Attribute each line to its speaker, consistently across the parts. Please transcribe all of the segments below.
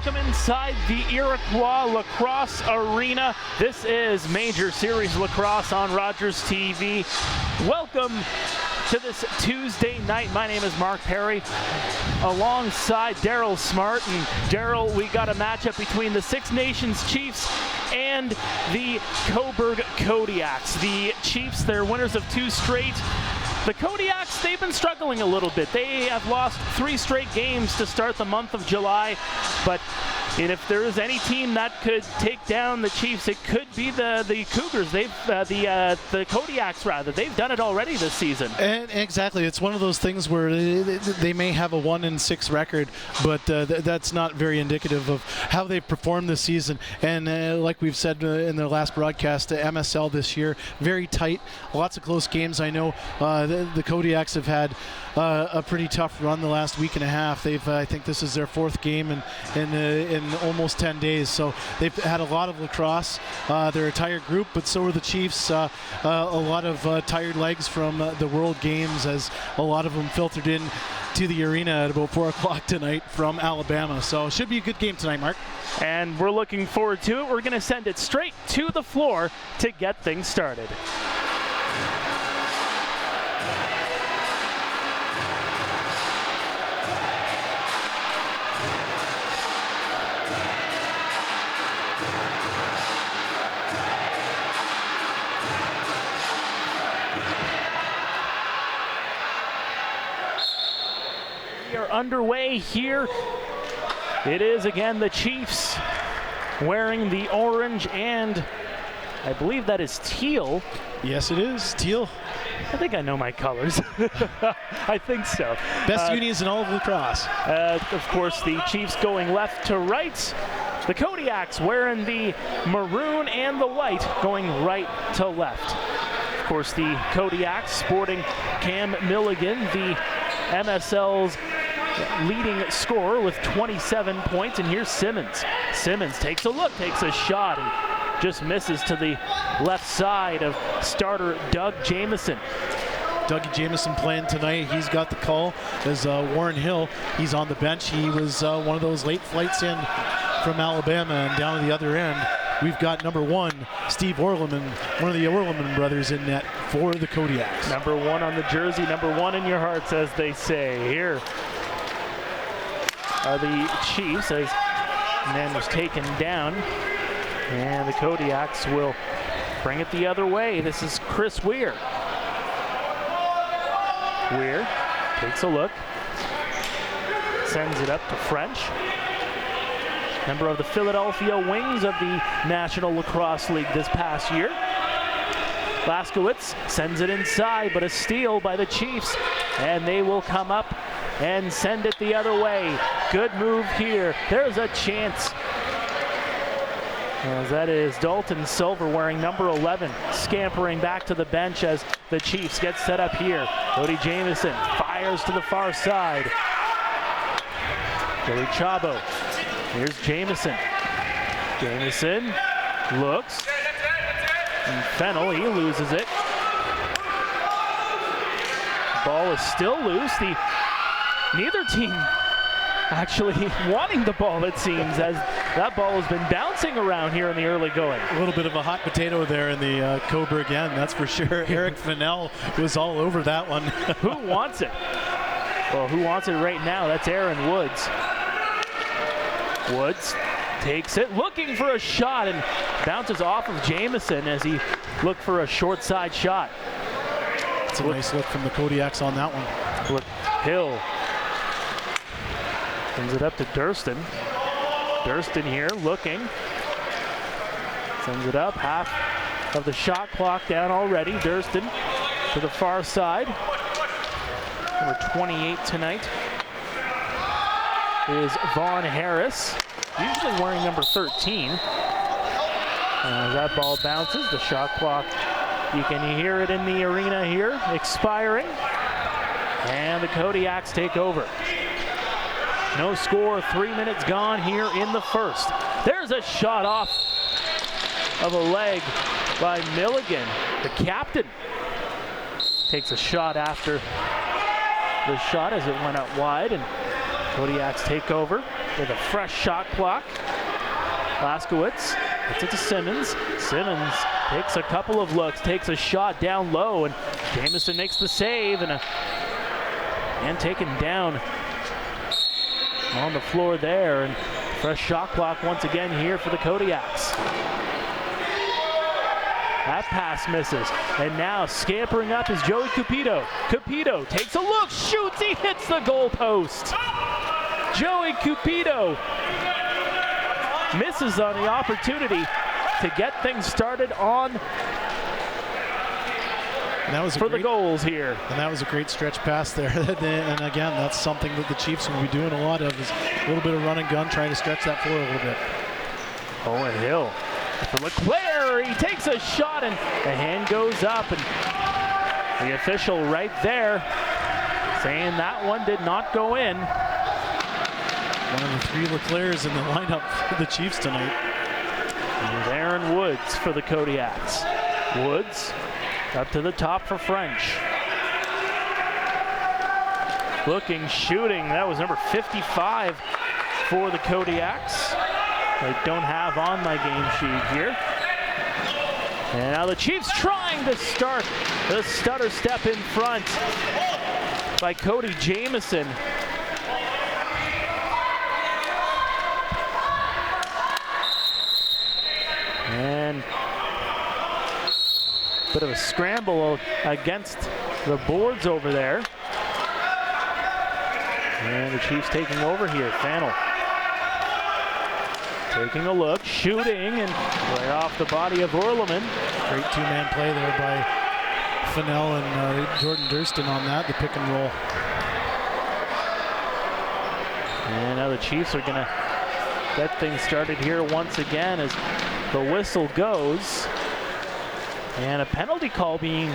Speaker 1: Welcome inside the Iroquois Lacrosse Arena. This is Major Series Lacrosse on RogersTV. Welcome to this Tuesday night. My name is Mark Perry, alongside Daryl Smart. And Daryl, we got a matchup between the Six Nations Chiefs and the Cobourg Kodiaks. The Chiefs, they're winners of 2 straight. The Kodiaks, they've been struggling a little bit. They have lost 3 straight games to start the month of July, but if there is any team that could take down the Chiefs, it could be the Cougars. The Kodiaks rather. They've done it already this season. And
Speaker 2: exactly, it's one of those things where they may have a 1-6 record, but that's not very indicative of how they've performed this season. And like we've said in the last broadcast, the MSL this year, very tight, lots of close games. I know the Kodiaks have had a pretty tough run the last week and a half. I think this is their 4th game in almost 10 days. So they've had a lot of lacrosse. They're a tired group, but so are the Chiefs. A lot of tired legs from the World Games, as a lot of them filtered in to the arena at about 4 o'clock tonight from Alabama. So it should be a good game tonight, Mark.
Speaker 1: And we're looking forward to it. We're going to send it straight to the floor to get things started. We are underway here. It is again the Chiefs wearing the orange and I believe that is teal.
Speaker 2: Yes, it is teal.
Speaker 1: I think I know my colors. I think so.
Speaker 2: Best unis in all of lacrosse.
Speaker 1: Of course, the Chiefs going left to right. The Kodiaks wearing the maroon and the white, going right to left. Of course, the Kodiaks sporting Cam Milligan, the MSL's leading scorer with 27 points. And here's Simmons. Simmons takes a look, takes a shot, and just misses to the left side of starter Doug Jamieson.
Speaker 2: Dougie Jamieson playing tonight. He's got the call as Warren Hill. He's on the bench. He was one of those late flights in from Alabama, and down to the other end, we've got number 1, Steve Orleman, one of the Orleman brothers in net for the Kodiaks.
Speaker 1: Number 1 on the jersey, number 1 in your hearts, as they say. Here are the Chiefs as man was taken down, and the Kodiaks will bring it the other way. This is Chris Weir. Weir takes a look, sends it up to French, member of the Philadelphia Wings of the National Lacrosse League this past year. Laskowitz sends it inside, but a steal by the Chiefs, and they will come up and send it the other way. Good move here. There's a chance. As that is Dalton Silver wearing number 11, scampering back to the bench as the Chiefs get set up here. Cody Jamieson fires to the far side. Billy Chabo. Here's Jamieson. Jamieson looks. And Fennell, he loses it. Ball is still loose. Neither team actually wanting the ball, it seems, as that ball has been bouncing around here in the early going.
Speaker 2: A little bit of a hot potato there in the Cobourg end, that's for sure. Eric Fennell was all over that one.
Speaker 1: Who wants it? Well, who wants it right now? That's Aaron Woods. Woods takes it, looking for a shot, and bounces off of Jamieson as he looked for a short side shot.
Speaker 2: It's a nice look from the Kodiaks on that one.
Speaker 1: Look, Hill sends it up to Durston. Durston here looking. Sends it up, half of the shot clock down already. Durston to the far side. Number 28 tonight is Vaughn Harris, usually wearing number 13. And as that ball bounces, the shot clock, you can hear it in the arena here, expiring. And the Kodiaks take over. No score, 3 minutes gone here in the first. There's a shot off of a leg by Milligan. The captain takes a shot after the shot as it went out wide, and Kodiaks take over with a fresh shot clock. Laskowitz gets it to Simmons. Simmons takes a couple of looks, takes a shot down low, and Jamison makes the save, and taken down on the floor there. And fresh shot clock once again here for the Kodiaks. That pass misses, and now scampering up is Joey Cupido. Cupido takes a look, shoots, he hits the goalpost. Joey Cupido misses on the opportunity to get things started on for the goals here.
Speaker 2: And that was a great stretch pass there. And again, that's something that the Chiefs will be doing a lot of, is a little bit of run and gun, trying to stretch that floor a little bit.
Speaker 1: Owen Hill for LeClaire, he takes a shot and the hand goes up, and the official right there saying that one did not go in.
Speaker 2: One of the three LeClairs in the lineup for the Chiefs tonight.
Speaker 1: There's Aaron Woods for the Kodiaks. Woods up to the top for French. Looking, shooting, that was number 55 for the Kodiaks. I don't have on my game sheet here. And now the Chiefs trying to start the stutter step in front by Cody Jamison. And bit of a scramble against the boards over there. And the Chiefs taking over here. Fannel taking a look, shooting, and right off the body of Orleman.
Speaker 2: Great two-man play there by Fennell and Jordan Durston on that, the pick and roll.
Speaker 1: And now the Chiefs are gonna get things started here once again as the whistle goes. And a penalty call being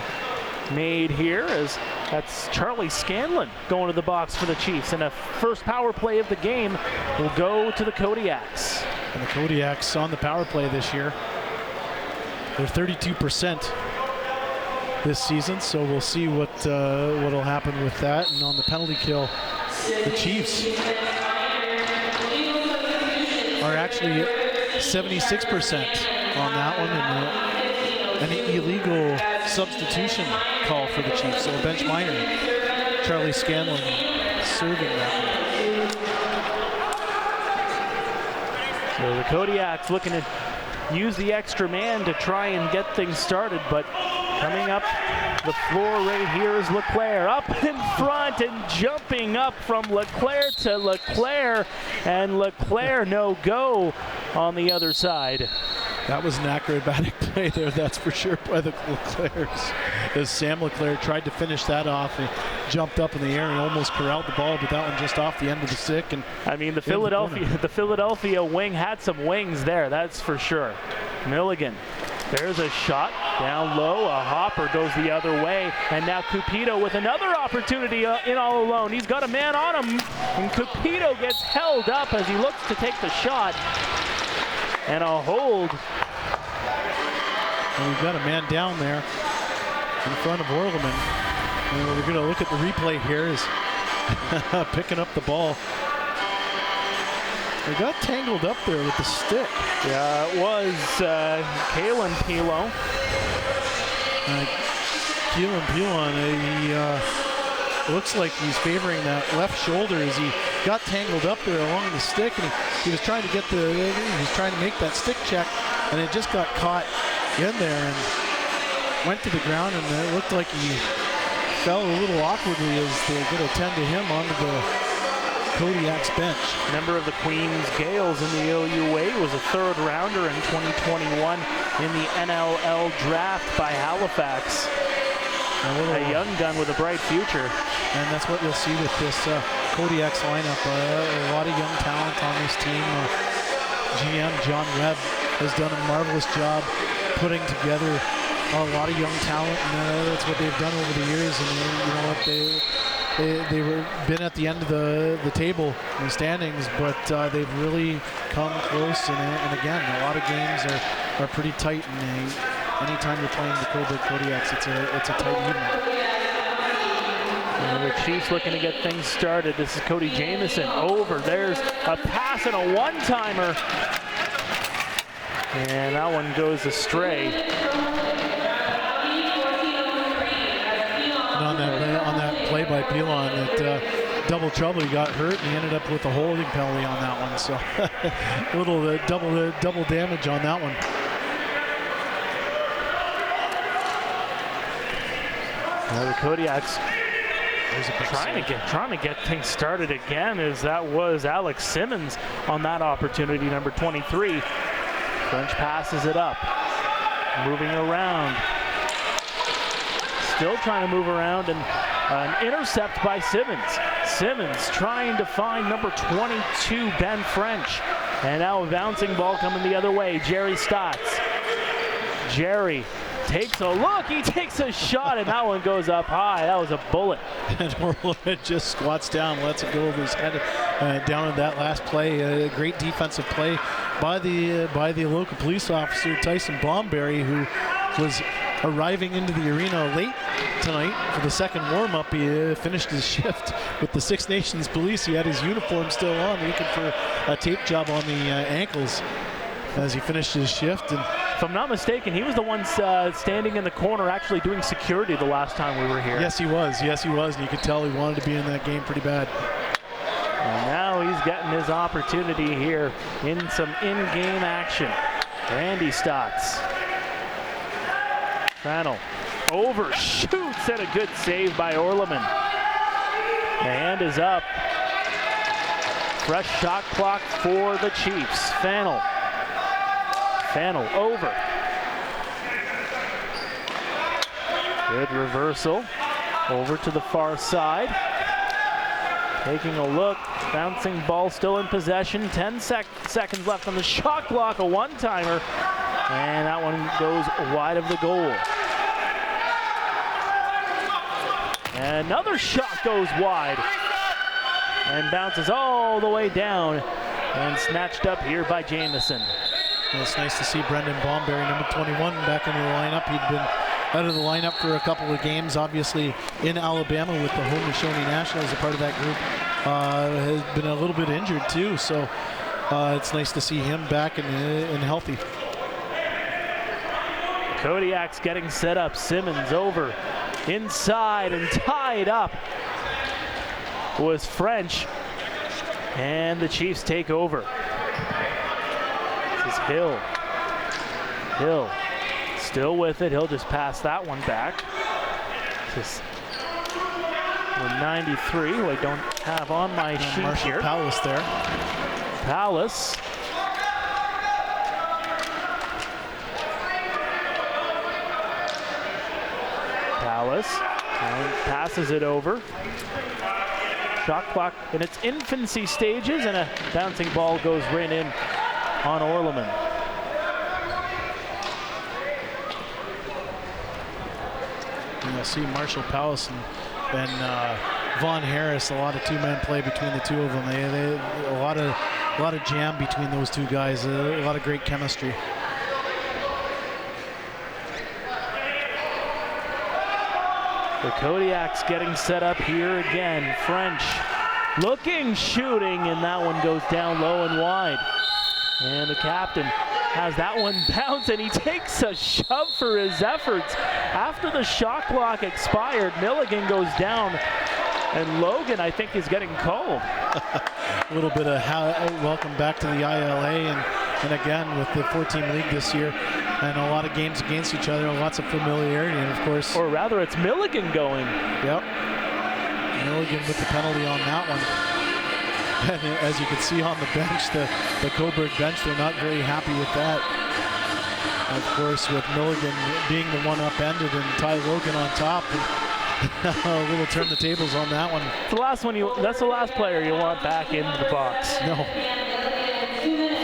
Speaker 1: made here, as that's Charlie Scanlon going to the box for the Chiefs. And a first power play of the game will go to the Kodiaks.
Speaker 2: And the Kodiaks on the power play this year, they're 32% this season, so we'll see what'll happen with that. And on the penalty kill, the Chiefs are actually 76% on that one, and an illegal substitution call for the Chiefs. So a bench minor, Charlie Scanlon, serving that one.
Speaker 1: So the Kodiaks looking to use the extra man to try and get things started, but coming up the floor right here is LeClaire up in front and jumping up from LeClaire to LeClaire, and LeClaire no go on the other side.
Speaker 2: That was an acrobatic play there, that's for sure, by the LeClairs. As Sam LeClaire tried to finish that off, he jumped up in the air and almost corralled the ball, but that one just off the end of the stick. And
Speaker 1: I mean, the Philadelphia wing had some wings there, that's for sure. Milligan, there's a shot down low, a hopper goes the other way, and now Cupido with another opportunity in all alone. He's got a man on him, and Cupido gets held up as he looks to take the shot. And a hold.
Speaker 2: And we've got a man down there in front of Orleman. And we're going to look at the replay here, is picking up the ball. They got tangled up there with the stick.
Speaker 1: Yeah, it was Kalen Pilon.
Speaker 2: Kalen Pilon, he looks like he's favoring that left shoulder as he got tangled up there along the stick, and he was trying to get he was trying to make that stick check, and it just got caught in there and went to the ground, and it looked like he fell a little awkwardly as they were going to tend to him onto the Kodiaks bench.
Speaker 1: Member of the Queens Gales in the OUA, was a third rounder in 2021 in the NLL draft by Halifax. A young gun with a bright future.
Speaker 2: And that's what you'll see with this Kodiaks lineup. A lot of young talent on this team. GM John Webb has done a marvelous job putting together a lot of young talent, and that's what they've done over the years. And you know what, they were been at the end of the table in the standings, but they've really come close. And again, a lot of games are pretty tight, and anytime you're playing the Cobourg Kodiaks, it's a tight evening.
Speaker 1: And the Chiefs looking to get things started. This is Cody Jamieson over. There's a pass and a one-timer. And that one goes astray.
Speaker 2: And on that play by Pilon, that double trouble, he got hurt and he ended up with a holding penalty on that one. So a little double damage on that one.
Speaker 1: Now the Kodiaks trying to get things started again, as that was Alex Simmons on that opportunity, number 23. French passes it up, moving around. Still trying to move around, and an intercept by Simmons. Simmons trying to find number 22, Ben French. And now a bouncing ball coming the other way, Jerry Stotts. Jerry takes a look, he takes a shot, and that one goes up high. That was a bullet.
Speaker 2: And Orland just squats down, lets it go over his head down in that last play. A great defensive play by the local police officer, Tyson Blomberry, who was arriving into the arena late tonight for the second warm-up. He finished his shift with the Six Nations Police. He had his uniform still on, looking for a tape job on the ankles as he finished his shift. And
Speaker 1: if I'm not mistaken, he was the one standing in the corner actually doing security the last time we were here.
Speaker 2: Yes, he was. Yes, he was. And you could tell he wanted to be in that game pretty bad.
Speaker 1: And now he's getting his opportunity here in some in-game action. Randy Stotts. Fennell overshoots, and a good save by Orleman. The hand is up. Fresh shot clock for the Chiefs. Fennell over. Good reversal. Over to the far side. Taking a look. Bouncing ball still in possession. 10 seconds left on the shot clock. A one-timer. And that one goes wide of the goal. And another shot goes wide. And bounces all the way down. And snatched up here by Jamieson.
Speaker 2: Well, it's nice to see Brendan Blomberry, number 21, back into the lineup. He'd been out of the lineup for a couple of games, obviously in Alabama with the Haudenosaunee Nationals, a part of that group. Has been a little bit injured too, so it's nice to see him back and healthy.
Speaker 1: Kodiaks getting set up. Simmons over inside and tied up was French, and the Chiefs take over. This is Hill still with it. He'll just pass that one back. This is 93, who I don't have on my sheet
Speaker 2: Marshall
Speaker 1: here.
Speaker 2: Palace there.
Speaker 1: Palace. And passes it over. Shot clock in its infancy stages, and a bouncing ball goes right in on Orleman.
Speaker 2: And you'll see Marshall Palace and Vaughn Harris, a lot of two-man play between the two of them. They a lot of jam between those two guys. A lot of great chemistry.
Speaker 1: The Kodiaks getting set up here again. French looking, shooting, and that one goes down low and wide. And the captain has that one bounce, and he takes a shove for his efforts. After the shot clock expired, Milligan goes down, and Logan, I think, is getting called.
Speaker 2: A little bit of welcome back to the ILA, and again with the 14 league this year, and a lot of games against each other, lots of familiarity, and of course...
Speaker 1: Or rather, it's Milligan going.
Speaker 2: Yep. Milligan with the penalty on that one. And as you can see on the bench, the Cobourg bench, they're not very happy with that. Of course, with Milligan being the one upended and Ty Logan on top, a little turn the tables on that one.
Speaker 1: The last one, that's the last player you want back into the box.
Speaker 2: No.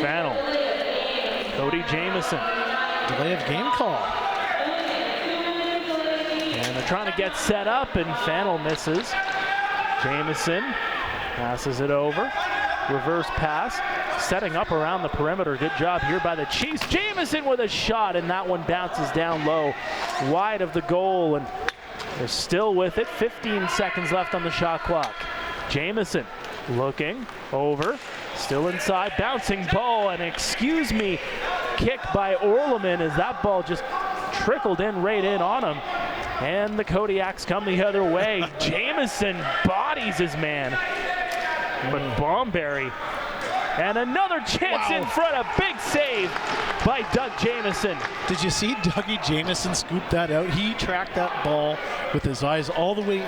Speaker 1: Fennell. Cody Jamieson.
Speaker 2: Delay of game call.
Speaker 1: And they're trying to get set up, and Fennell misses. Jamieson passes it over. Reverse pass. Setting up around the perimeter. Good job here by the Chiefs. Jamieson with a shot, and that one bounces down low, wide of the goal, and They're still with it. 15 seconds left on the shot clock. Jamison looking over, still inside, bouncing ball, and excuse me, kick by Orleman as that ball just trickled in right in on him. And the Kodiaks come the other way. Jamison bodies his man. But Bomberry, and another chance in front, a big save by Doug Jamison.
Speaker 2: Did you see Dougie Jamison scoop that out? He tracked that ball with his eyes all the way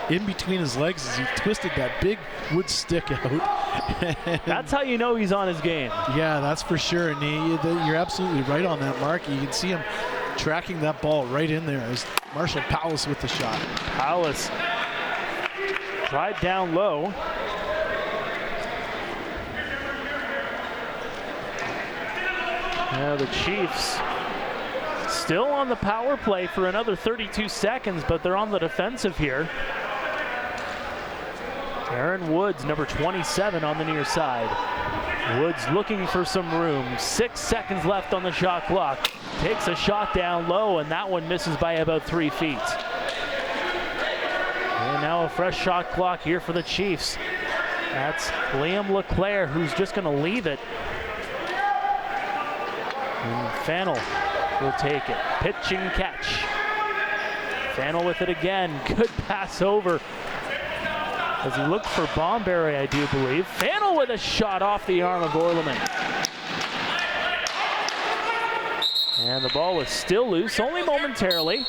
Speaker 2: in between his legs as he twisted that big wood stick out.
Speaker 1: That's how you know he's on his game.
Speaker 2: Yeah, that's for sure. And you're absolutely right on that, Mark. You can see him tracking that ball right in there as Marshall Powles with the shot.
Speaker 1: Powles tried down low. Now the Chiefs still on the power play for another 32 seconds, but they're on the defensive here. Aaron Woods, number 27 on the near side. Woods looking for some room. 6 seconds left on the shot clock. Takes a shot down low, and that one misses by about 3 feet. And now a fresh shot clock here for the Chiefs. That's Liam LeClaire, who's just going to leave it. And Fannell will take it. Pitch and catch. Fannell with it again. Good pass over as he looked for Bomberry, I do believe. Fannell with a shot off the arm of Orleman. And the ball is still loose, only momentarily.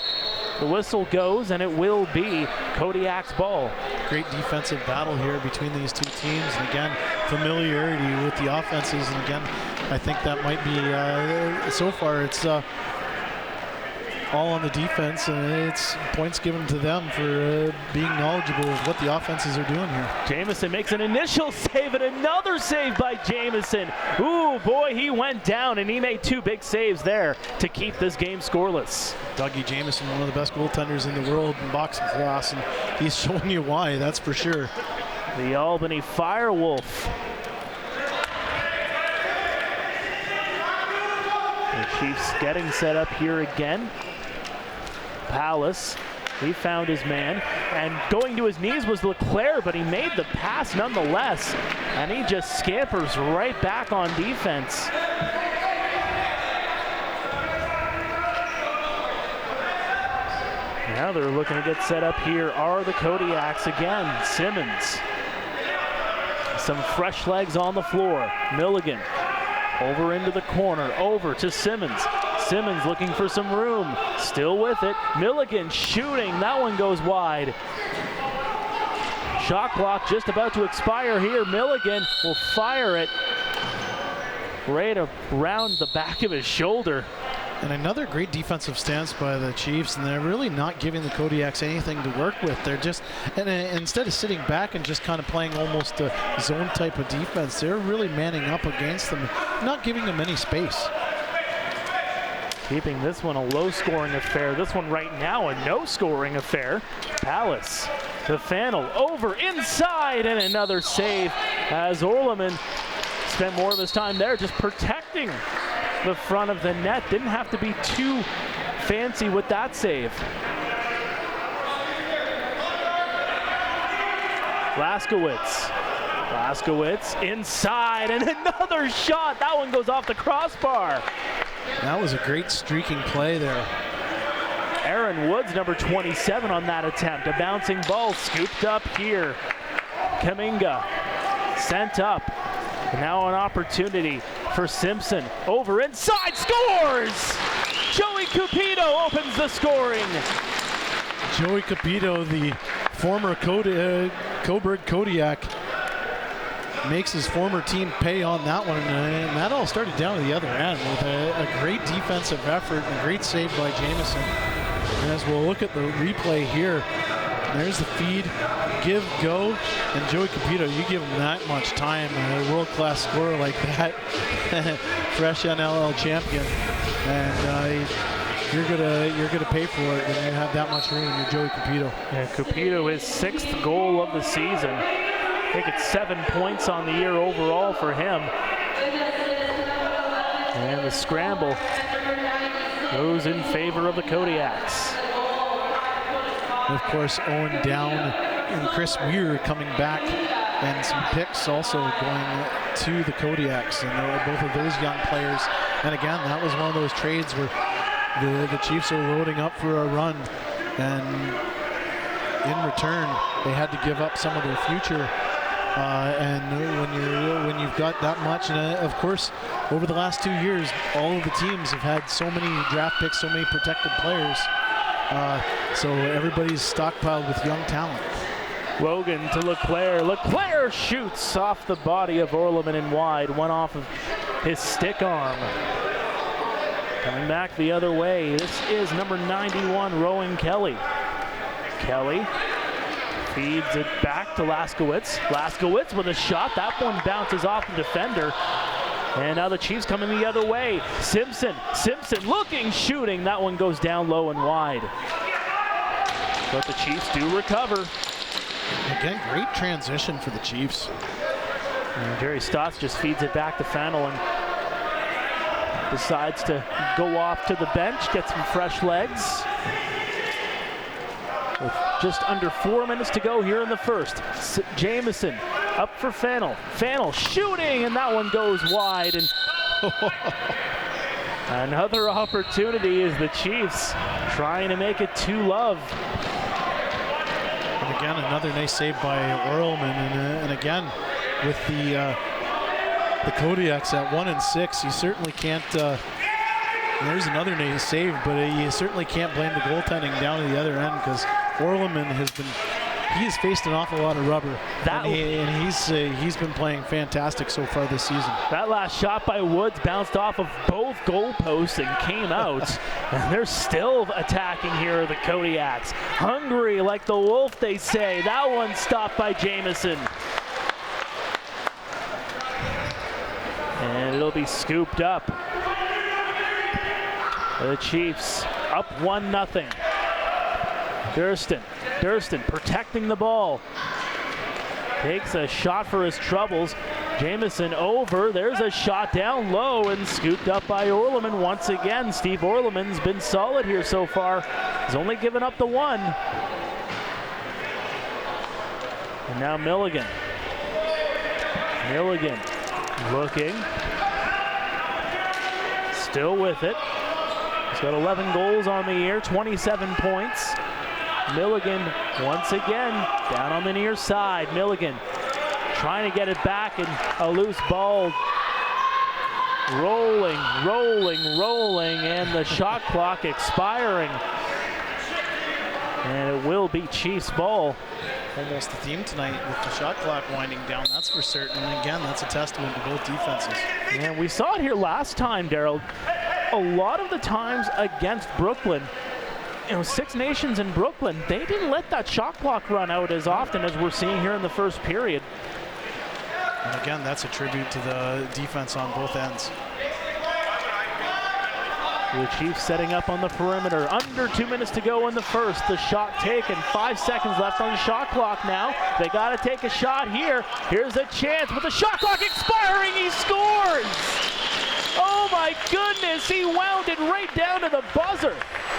Speaker 1: The whistle goes, and it will be Kodiak's ball.
Speaker 2: Great defensive battle here between these two teams. And again, familiarity with the offenses. And again, I think that might be, so far, it's all on the defense, and it's points given to them for being knowledgeable of what the offenses are doing here.
Speaker 1: Jamison makes an initial save, and another save by Jamison. Ooh, boy, he went down, and he made 2 big saves there to keep this game scoreless.
Speaker 2: Dougie Jamison, one of the best goaltenders in the world in box lacrosse, and he's showing you why, that's for sure.
Speaker 1: The Albany Firewolf. The Chiefs getting set up here again. Palace, he found his man, and going to his knees was LeClaire, but he made the pass nonetheless, and he just scampers right back on defense. Now they're looking to get set up here are the Kodiaks again. Simmons, some fresh legs on the floor. Milligan over into the corner, over to Simmons. Simmons looking for some room, still with it. Milligan shooting, that one goes wide. Shot clock just about to expire here. Milligan will fire it right around the back of his shoulder.
Speaker 2: And another great defensive stance by the Chiefs, and they're really not giving the Kodiaks anything to work with. They're just, and instead of sitting back and just kind of playing almost a zone type of defense, they're really manning up against them, not giving them any space.
Speaker 1: Keeping this one a low-scoring affair. This one right now a no-scoring affair. Palace to Fannell, over inside, and another save as Orleman spent more of his time there just protecting the front of the net. Didn't have to be too fancy with that save. Laskowitz inside, and another shot. That one goes off the crossbar.
Speaker 2: That was a great streaking play there.
Speaker 1: Aaron Woods, number 27 on that attempt. A bouncing ball scooped up here. Kaminga sent up. Now an opportunity for Simpson. Over inside, scores! Joey Cupido opens the scoring.
Speaker 2: Joey Cupido, the former Cobourg Kodiak, makes his former team pay on that one, and that all started down to the other end with a great defensive effort and a great save by Jamison. And as we'll look at the replay here, there's the feed, give, go, and Joey Cupido, you give him that much time, a world-class scorer like that, fresh NLL champion, and you're gonna pay for it when you have that much room in your Joey Cupido.
Speaker 1: Yeah, Cupido, his 6th goal of the season. I think it's 7 points on the year overall for him. And the scramble goes in favor of the Kodiaks.
Speaker 2: And of course, Owen Down and Chris Weir coming back, and some picks also going to the Kodiaks, and both of those young players. And again, that was one of those trades where the Chiefs are loading up for a run, and in return, they had to give up some of their future. And when you've got that much, and of course, over the last 2 years, all of the teams have had so many draft picks, so many protected players. So everybody's stockpiled with young talent.
Speaker 1: Logan to Leclerc. Leclerc shoots off the body of Orleman and wide. One off of his stick arm. Coming back the other way, this is number 91, Rowan Kelly. Kelly feeds it back to Laskowitz. Laskowitz with a shot. That one bounces off the defender. And now the Chiefs coming the other way. Simpson looking, shooting. That one goes down low and wide. But the Chiefs do recover.
Speaker 2: Again, great transition for the Chiefs.
Speaker 1: And Jerry Stotts just feeds it back to Fennell and decides to go off to the bench, get some fresh legs. With just under 4 minutes to go here in the first. Jamison up for Fennell. Fennell shooting, and that one goes wide. And another opportunity is the Chiefs trying to make it 2-love.
Speaker 2: And again, another nice save by Orleman, and again, with the Kodiaks at 1-6, you certainly can't. There's another nice save, but you certainly can't blame the goaltending down to the other end, because Orleman has faced an awful lot of rubber, and he's been playing fantastic so far this season. That
Speaker 1: last shot by Woods bounced off of both goalposts and came out, and they're still attacking here, the Kodiaks. Hungry like the wolf, they say. That one stopped by Jamison. And it'll be scooped up. The Chiefs up 1-0. Durston protecting the ball. Takes a shot for his troubles. Jamison over. There's a shot down low and scooped up by Orleman once again. Steve Orleman's been solid here so far. He's only given up the one. And now Milligan. Milligan looking. Still with it. He's got 11 goals on the year, 27 points. Milligan once again down on the near side. Milligan trying to get it back, and a loose ball. Rolling, and the shot clock expiring. And it will be Chiefs ball.
Speaker 2: Almost the theme tonight with the shot clock winding down, that's for certain. And again, that's a testament to both defenses.
Speaker 1: And we saw it here last time, Daryl. A lot of the times against Brooklyn, Six Nations in Brooklyn, they didn't let that shot clock run out as often as we're seeing here in the first period.
Speaker 2: And again, that's a tribute to the defense on both ends.
Speaker 1: The Chiefs setting up on the perimeter. Under 2 minutes to go in the first. The shot taken. 5 seconds left on the shot clock now. They got to take a shot here. Here's a chance with the shot clock expiring. He scores! Oh my goodness, he wound it right down to the buzzer.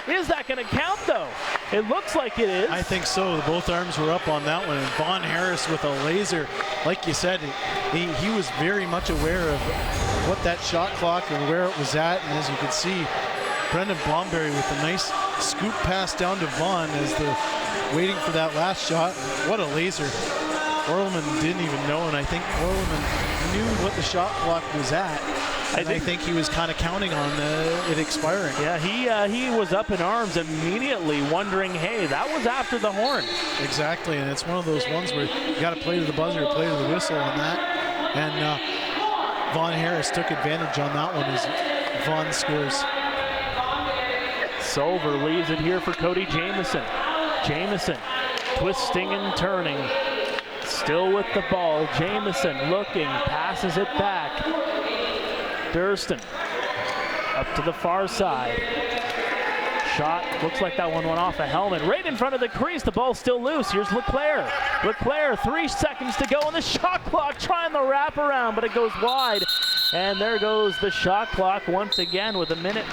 Speaker 1: Is that going to count though? It looks like it is.
Speaker 2: I think so. Both arms were up on that one. And Vaughn Harris with a laser. Like you said, he was very much aware of what that shot clock and where it was at. And as you can see, Brendan Blomberry with a nice scoop pass down to Vaughn as they're waiting for that last shot. What a laser. Orleman didn't even know, and I think Orleman knew what the shot clock was at. And I think he was kind of counting on it expiring.
Speaker 1: Yeah, he was up in arms immediately, wondering, hey, that was after the horn.
Speaker 2: Exactly, and it's one of those ones where you got to play to the buzzer, play to the whistle on that. And Vaughn Harris took advantage on that one as Vaughn scores.
Speaker 1: Solver leaves it here for Cody Jamison. Jamison twisting and turning. Still with the ball. Jamison looking, passes it back. Durston up to the far side. Shot, looks like that one went off a helmet. Right in front of the crease, the ball's still loose. Here's Leclerc. Leclerc, 3 seconds to go on the shot clock, trying the wraparound, but it goes wide. And there goes the shot clock once again with a minute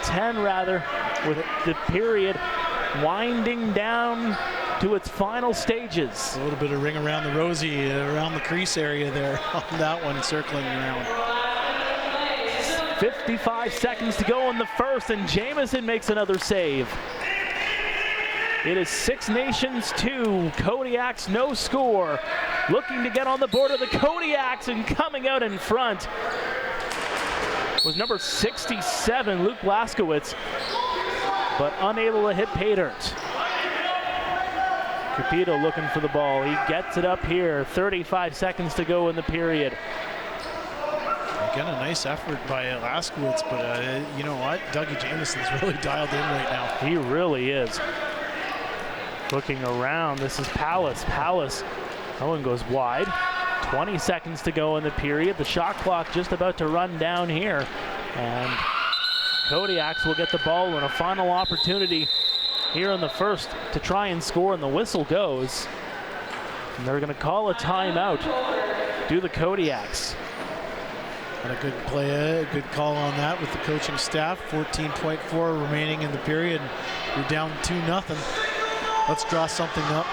Speaker 1: 10 rather, with the period winding down to its final stages.
Speaker 2: A little bit of ring around the rosy, around the crease area there on that one, circling around.
Speaker 1: 55 seconds to go in the first, and Jamison makes another save. It is Six Nations 2, Kodiaks no score. Looking to get on the board of the Kodiaks, and coming out in front was number 67, Luke Blaskowitz, but unable to hit pay dirt. Capito looking for the ball. He gets it up here. 35 seconds to go in the period.
Speaker 2: Again, a nice effort by Blaskowitz, but you know what? Dougie Jamison's really dialed in right now.
Speaker 1: He really is. Looking around, this is Pallas. Pallas, that one goes wide. 20 seconds to go in the period. The shot clock just about to run down here. And Kodiaks will get the ball in a final opportunity here in the first to try and score, and the whistle goes. And they're going to call a timeout. Do the Kodiaks.
Speaker 2: And a good play, a good call on that with the coaching staff. 14.4 remaining in the period. You're down 2-0. Let's draw something up,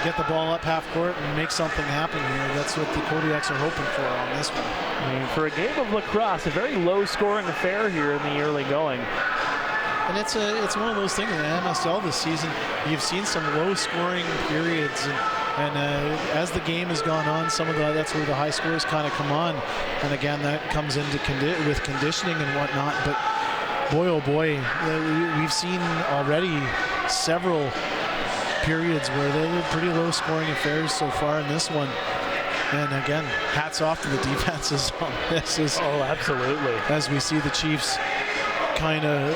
Speaker 2: get the ball up half court, and make something happen here. That's what the Kodiaks are hoping for on this one.
Speaker 1: I mean, for a game of lacrosse, a very low-scoring affair here in the early going.
Speaker 2: And it's one of those things in the MSL this season. You've seen some low-scoring periods, and as the game has gone on, that's where the high scores kind of come on. And again, that comes into with conditioning and whatnot. But boy, oh boy, we've seen already several periods where they're pretty low scoring affairs so far in this one. And again, hats off to the defenses on this.
Speaker 1: Oh, absolutely.
Speaker 2: As we see the Chiefs kind of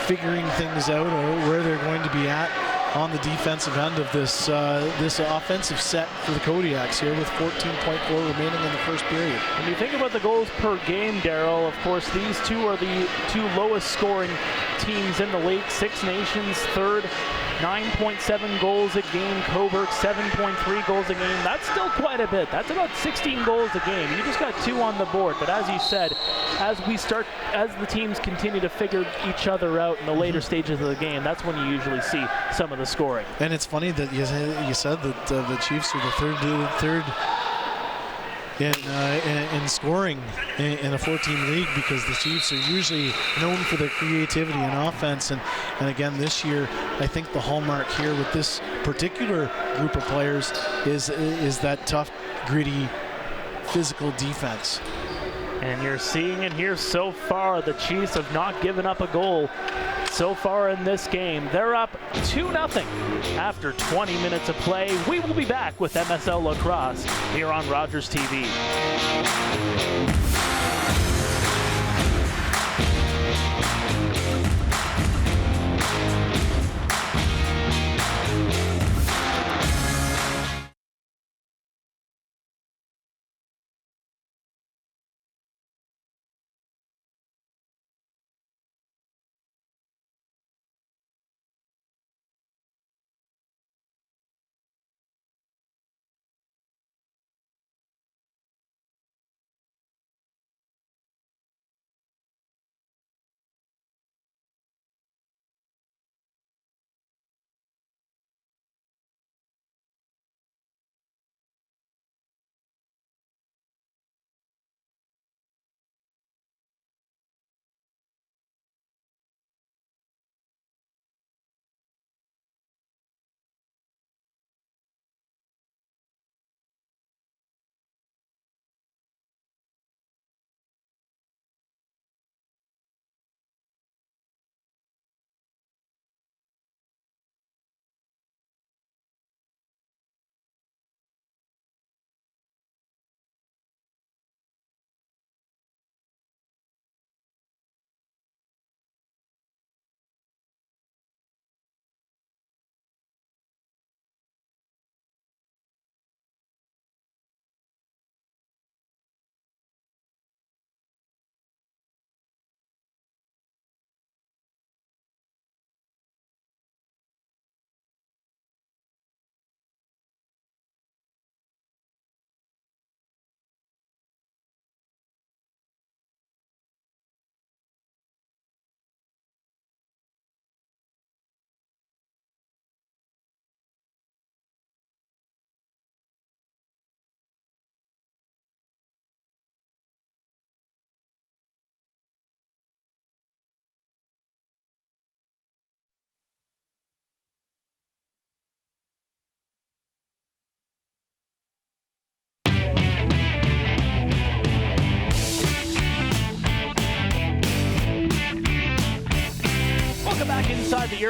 Speaker 2: figuring things out, or where they're going to be at on the defensive end of this offensive set for the Kodiaks here, with 14.4 remaining in the first period.
Speaker 1: When you think about the goals per game, Daryl, of course, these two are the two lowest scoring teams in the league. Six Nations third, 9.7 goals a game. Cobourg 7.3 goals a game. That's still quite a bit. That's about 16 goals a game. You just got 2 on the board. But as you said, as the teams continue to figure each other out in the later stages of the game, that's when you usually see some of the scoring.
Speaker 2: And it's funny that you said that the Chiefs are the third in scoring in a 14 league, because the Chiefs are usually known for their creativity and offense, and again this year I think the hallmark here with this particular group of players is that tough, gritty, physical defense.
Speaker 1: And you're seeing it here so far. The Chiefs have not given up a goal so far in this game. They're up 2-0 after 20 minutes of play. We will be back with MSL Lacrosse here on Rogers TV.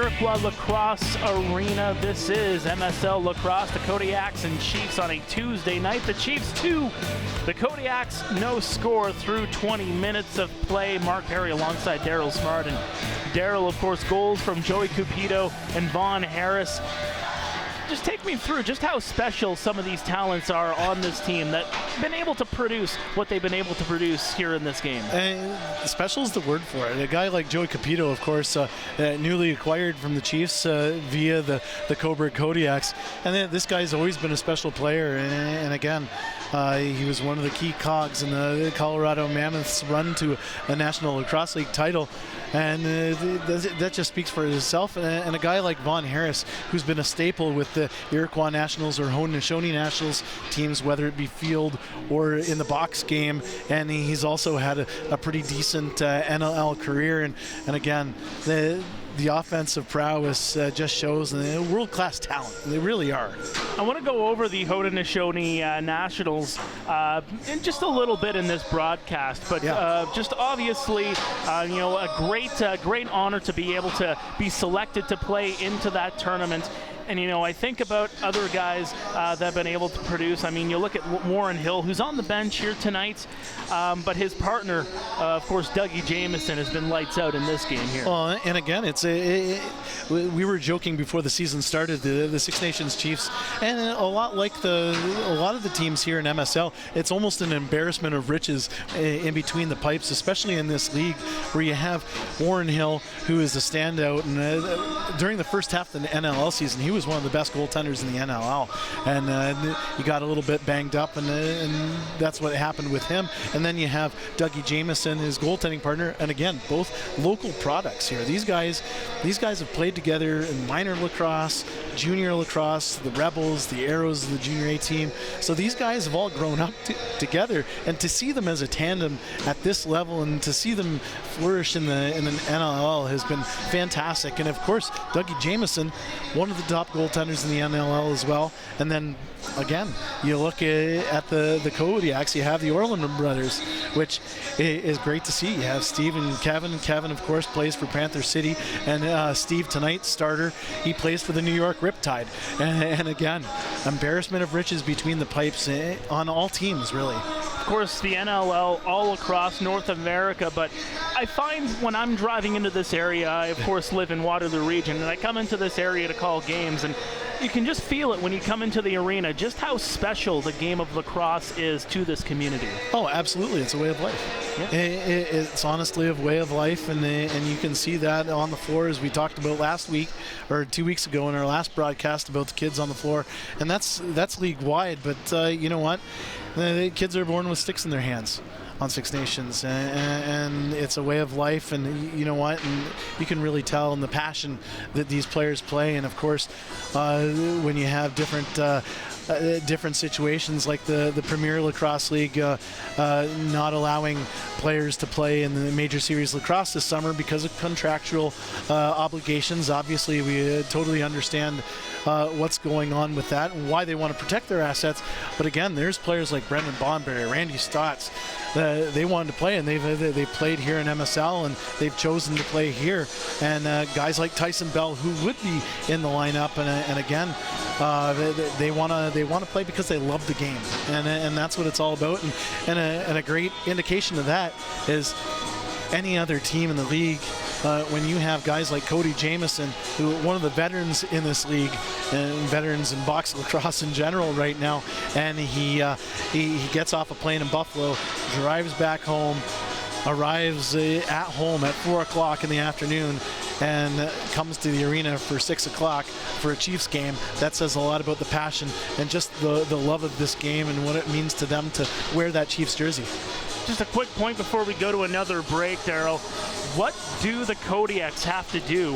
Speaker 1: Iroquois Lacrosse Arena. This is MSL Lacrosse, the Kodiaks and Chiefs on a Tuesday night. The Chiefs 2, the Kodiaks no score through 20 minutes of play. Mark Perry alongside Daryl Smart, and Daryl, of course, goals from Joey Cupido and Vaughn Harris. Just take me through just how special some of these talents are on this team that have been able to produce what they've been able to produce here in this game.
Speaker 2: Special is the word for it. A guy like Joey Cupido, of course, newly acquired from the Chiefs via the Cobourg Kodiaks. And then this guy's always been a special player. And again, he was one of the key cogs in the Colorado Mammoths' run to a National Lacrosse League title. And that just speaks for itself. And a guy like Vaughn Harris, who's been a staple with the Iroquois Nationals or Haudenosaunee Nationals teams, whether it be field or in the box game. And he's also had a pretty decent NLL career. And again, the offensive prowess just shows world-class talent. They really are.
Speaker 1: I want to go over the Haudenosaunee Nationals in just a little bit in this broadcast, but just obviously, a great honor to be able to be selected to play into that tournament. And, I think about other guys that have been able to produce. I mean, you look at Warren Hill, who's on the bench here tonight, but his partner, of course, Dougie Jamieson, has been lights out in this game here.
Speaker 2: Well, and again, we were joking before the season started, the Six Nations Chiefs, and a lot like a lot of the teams here in MSL, it's almost an embarrassment of riches in between the pipes, especially in this league where you have Warren Hill, who is a standout, and during the first half of the NLL season, he was one of the best goaltenders in the NLL, and he got a little bit banged up, and that's what happened with him. And then you have Dougie Jamieson, his goaltending partner, and again, both local products here. These guys have played together in minor lacrosse, junior lacrosse, the Rebels, the Arrows, the junior A team. So these guys have all grown up together, and to see them as a tandem at this level and to see them flourish in the NLL has been fantastic. And of course, Dougie Jamieson, one of the top goaltenders in the NLL as well. And then again, you look at the Kodiaks, you have the Orlandon brothers, which is great to see. You have Steve and Kevin. Kevin, of course, plays for Panther City, and Steve, tonight, starter, he plays for the New York Riptide. And again, embarrassment of riches between the pipes on all teams, really.
Speaker 1: Of course, the NLL all across North America, but I find when I'm driving into this area, I of course live in Waterloo region, and I come into this area to call games, and you can just feel it when you come into the arena, just how special the game of lacrosse is to this community.
Speaker 2: Oh, absolutely. It's a way of life. Yeah. It's honestly a way of life, and you can see that on the floor, as we talked about last week, or 2 weeks ago in our last broadcast about the kids on the floor, and that's league-wide, but you know what? The kids are born with sticks in their hands on Six Nations, and it's a way of life, and you know what, and you can really tell in the passion that these players play. And of course, when you have different situations like the Premier Lacrosse League not allowing players to play in the Major Series Lacrosse this summer because of contractual obligations. Obviously, we totally understand what's going on with that and why they want to protect their assets. But again, there's players like Brendan Bonberry, Randy Stotts, they wanted to play, and they played here in MSL, and they've chosen to play here. And guys like Tyson Bell, who would be in the lineup, and again, they want to play because they love the game, and that's what it's all about. And a great indication of that is any other team in the league. When you have guys like Cody Jamieson, who one of the veterans in this league, and veterans in box lacrosse in general right now, and he gets off a plane in Buffalo, drives back home, arrives at home at 4 o'clock in the afternoon, and comes to the arena for 6 o'clock for a Chiefs game. That says a lot about the passion and just the love of this game and what it means to them to wear that Chiefs jersey.
Speaker 1: Just a quick point before we go to another break, Daryl. What do the Kodiaks have to do?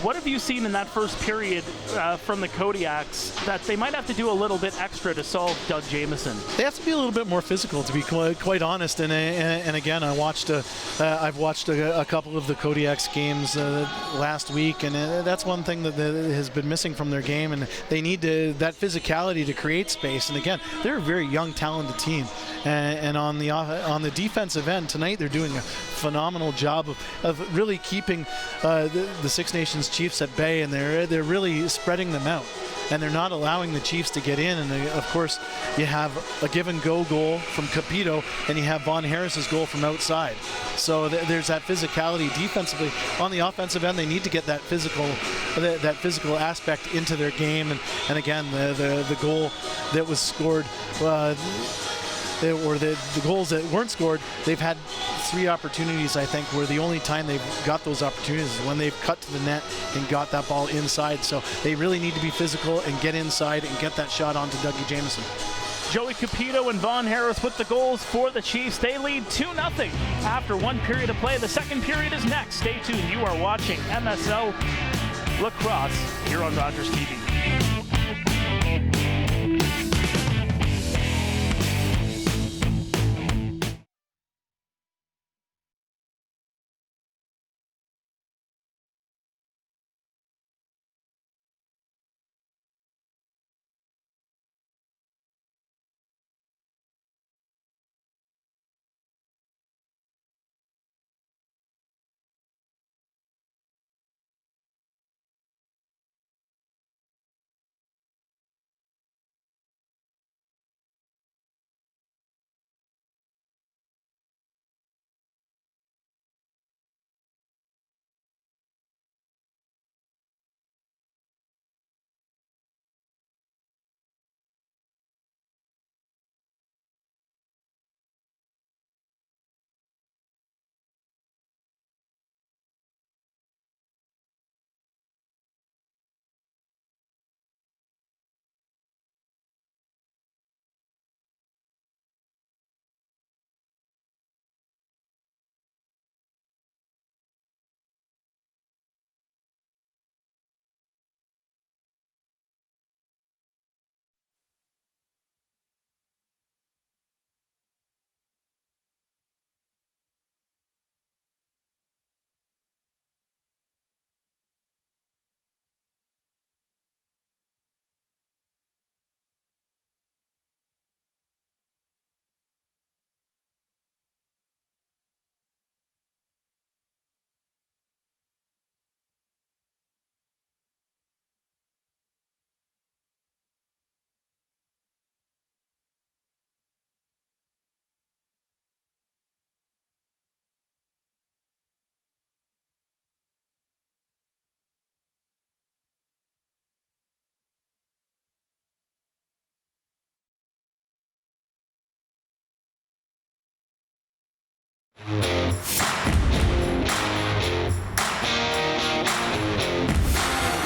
Speaker 1: What have you seen in that first period from the Kodiaks that they might have to do a little bit extra to solve Doug Jamieson?
Speaker 2: They have to be a little bit more physical, to be quite honest. And again, I've watched a couple of the Kodiaks games last week, and that's one thing that has been missing from their game. And they need that physicality to create space. And again, they're a very young, talented team. And on the defensive end tonight, they're doing a phenomenal job of really keeping the Six Nations Chiefs at bay, and they're really spreading them out. And they're not allowing the Chiefs to get in. And of course, you have a give-and-go goal from Capito, and you have Von Harris's goal from outside. So there's that physicality defensively. On the offensive end, they need to get that physical aspect into their game. And again, the goal that was scored, or the goals that weren't scored, they've had 3 opportunities, I think, where the only time they've got those opportunities is when they've cut to the net and got that ball inside. So they really need to be physical and get inside and get that shot onto Dougie Jamieson.
Speaker 1: Joey Capito and Von Harris with the goals for the Chiefs. They lead 2-0 after 1 period of play. The second period is next. Stay tuned. You are watching MSL Lacrosse here on Rogers TV.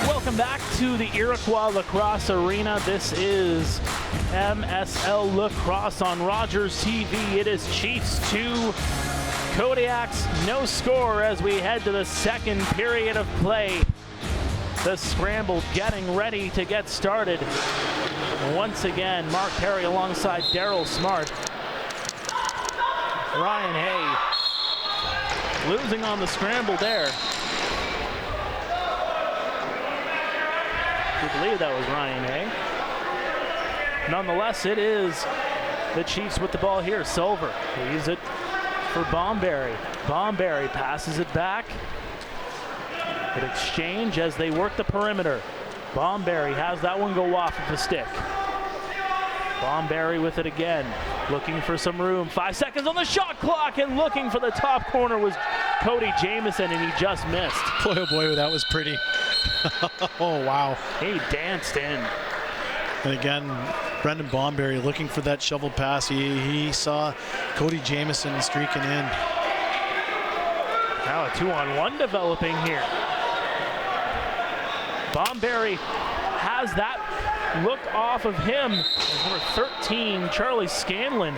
Speaker 1: Welcome back to the Iroquois Lacrosse Arena. This is MSL Lacrosse on Rogers TV. It is Chiefs 2, Kodiaks no score as we head to the second period of play. The scramble getting ready to get started. Once again, Mark Perry alongside Daryl Smart. Ryan Hay losing on the scramble there. I believe that was Ryan Hay. Nonetheless, it is the Chiefs with the ball here. Silver leaves it for Bomberry. Bomberry passes it back. An exchange as they work the perimeter. Bomberry has that one go off of the stick. Bomberry with it again, looking for some room. 5 seconds on the shot clock, and looking for the top corner was Cody Jamieson, and he just missed.
Speaker 2: Boy, oh boy, that was pretty. Oh, wow.
Speaker 1: He danced in.
Speaker 2: And again, Brendan Bomberry looking for that shovel pass. He saw Cody Jamieson streaking in.
Speaker 1: Now a 2-on-1 developing here. Bomberry has that look off of him. Number 13, Charlie Scanlon,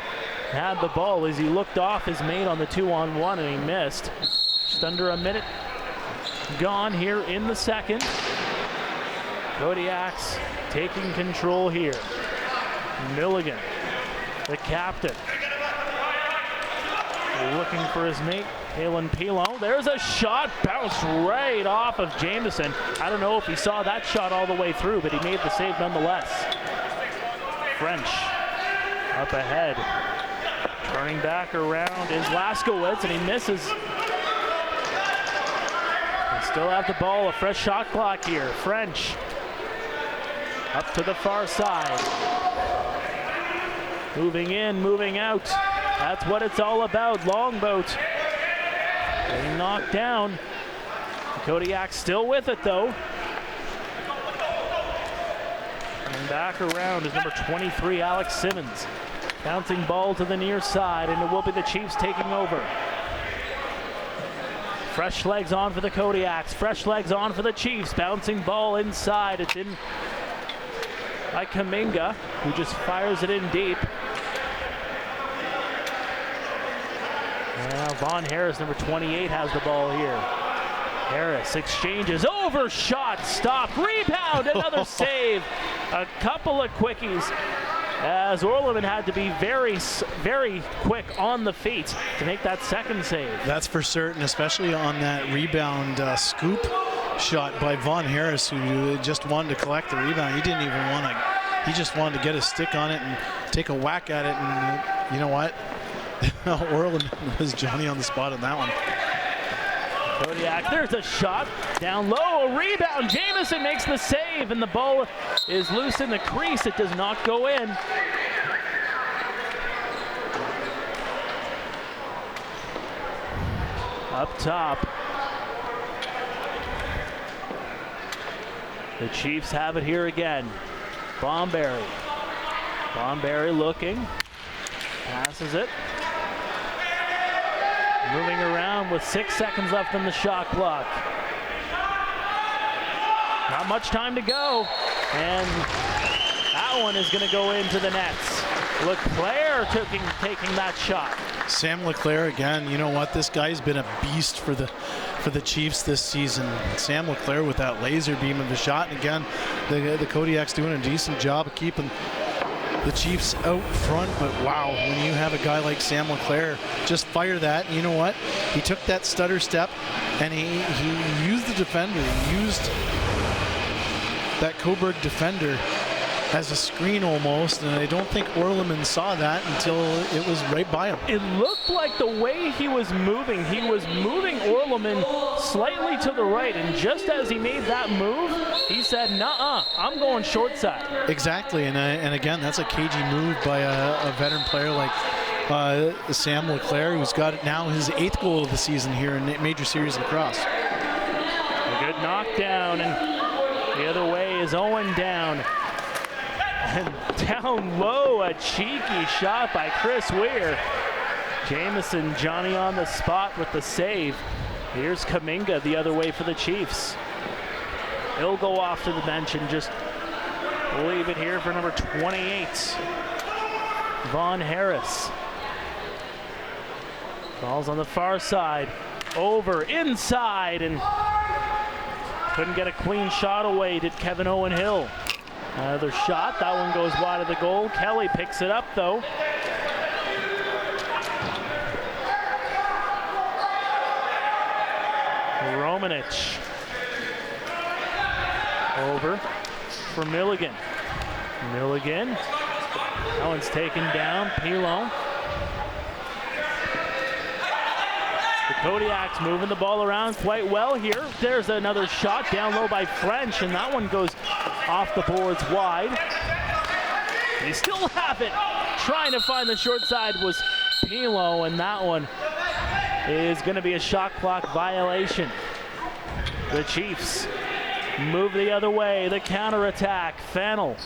Speaker 1: had the ball as he looked off his mate on the 2-on-1, and he missed. Just under a minute gone here in the second. Kodiaks taking control here. Milligan, the captain, looking for his mate, Kalen Pilon. There's a shot, bounced right off of Jamieson. I don't know if he saw that shot all the way through, but he made the save nonetheless. French up ahead, Turning back around is Laskowitz, and he misses. They still have the ball, a fresh shot clock here. French up to the far side. Moving in, moving out. That's what it's all about. Longboat getting knocked down. Kodiaks still with it though. And back around is number 23, Alex Simmons. Bouncing ball to the near side, and it will be the Chiefs taking over. Fresh legs on for the Kodiaks, fresh legs on for the Chiefs. Bouncing ball inside, it's in by Kaminga, who just fires it in deep. Now Von Harris, number 28, has the ball here. Harris exchanges, overshot, stopped, rebound, another save. A couple of quickies as Orleman had to be very, very quick on the feet to make that second save.
Speaker 2: That's for certain, especially on that rebound scoop shot by Von Harris, who just wanted to collect the rebound. He didn't even want to, he just wanted to get a stick on it and take a whack at it, and you know what? Orleman was Johnny on the spot on that one.
Speaker 1: Kodiak, there's a shot, down low, a rebound, Jamison makes the save, and the ball is loose in the crease, it does not go in. Up top, the Chiefs have it here again. Bomberry looking, passes it. Moving around with 6 seconds left on the shot clock. Not much time to go. And that one is going to go into the nets. LeClaire taking that shot. Sam
Speaker 2: LeClaire again. You know what? This guy's been a beast for the Chiefs this season. Sam LeClaire with that laser beam of a shot. And again, the Kodiaks doing a decent job of keeping the Chiefs out front, but wow, when you have a guy like Sam LeClaire just fire that, and you know what? He took that stutter step and he used the defender, he used that Cobourg defender as a screen almost, and I don't think Orleman saw that until it was right by him.
Speaker 1: It looked like the way he was moving Orleman slightly to the right, and just as he made that move, he said, "Nuh-uh, I'm going short side."
Speaker 2: Exactly, and again, that's a cagey move by a veteran player like Sam LeClaire, who's got now his 8th goal of the season here in Major Series Lacrosse.
Speaker 1: A good knockdown, and the other way is Owen down. And down low, a cheeky shot by Chris Weir. Jamison, Johnny on the spot with the save. Here's Kaminga the other way for the Chiefs. He'll go off to the bench and just leave it here for number 28, Von Harris. Ball's on the far side, over, inside, and couldn't get a clean shot away, did Kevin Owen Hill. Another shot, that one goes wide of the goal. Kelly picks it up though. Romanich. Over for Milligan. That one's taken down, Pilon. The Kodiaks moving the ball around quite well here. There's another shot down low by French, and that one goes off the boards wide. They still have it. Trying to find the short side was Pilo, and that one is going to be a shot clock violation. The Chiefs move the other way. The counterattack. Fennell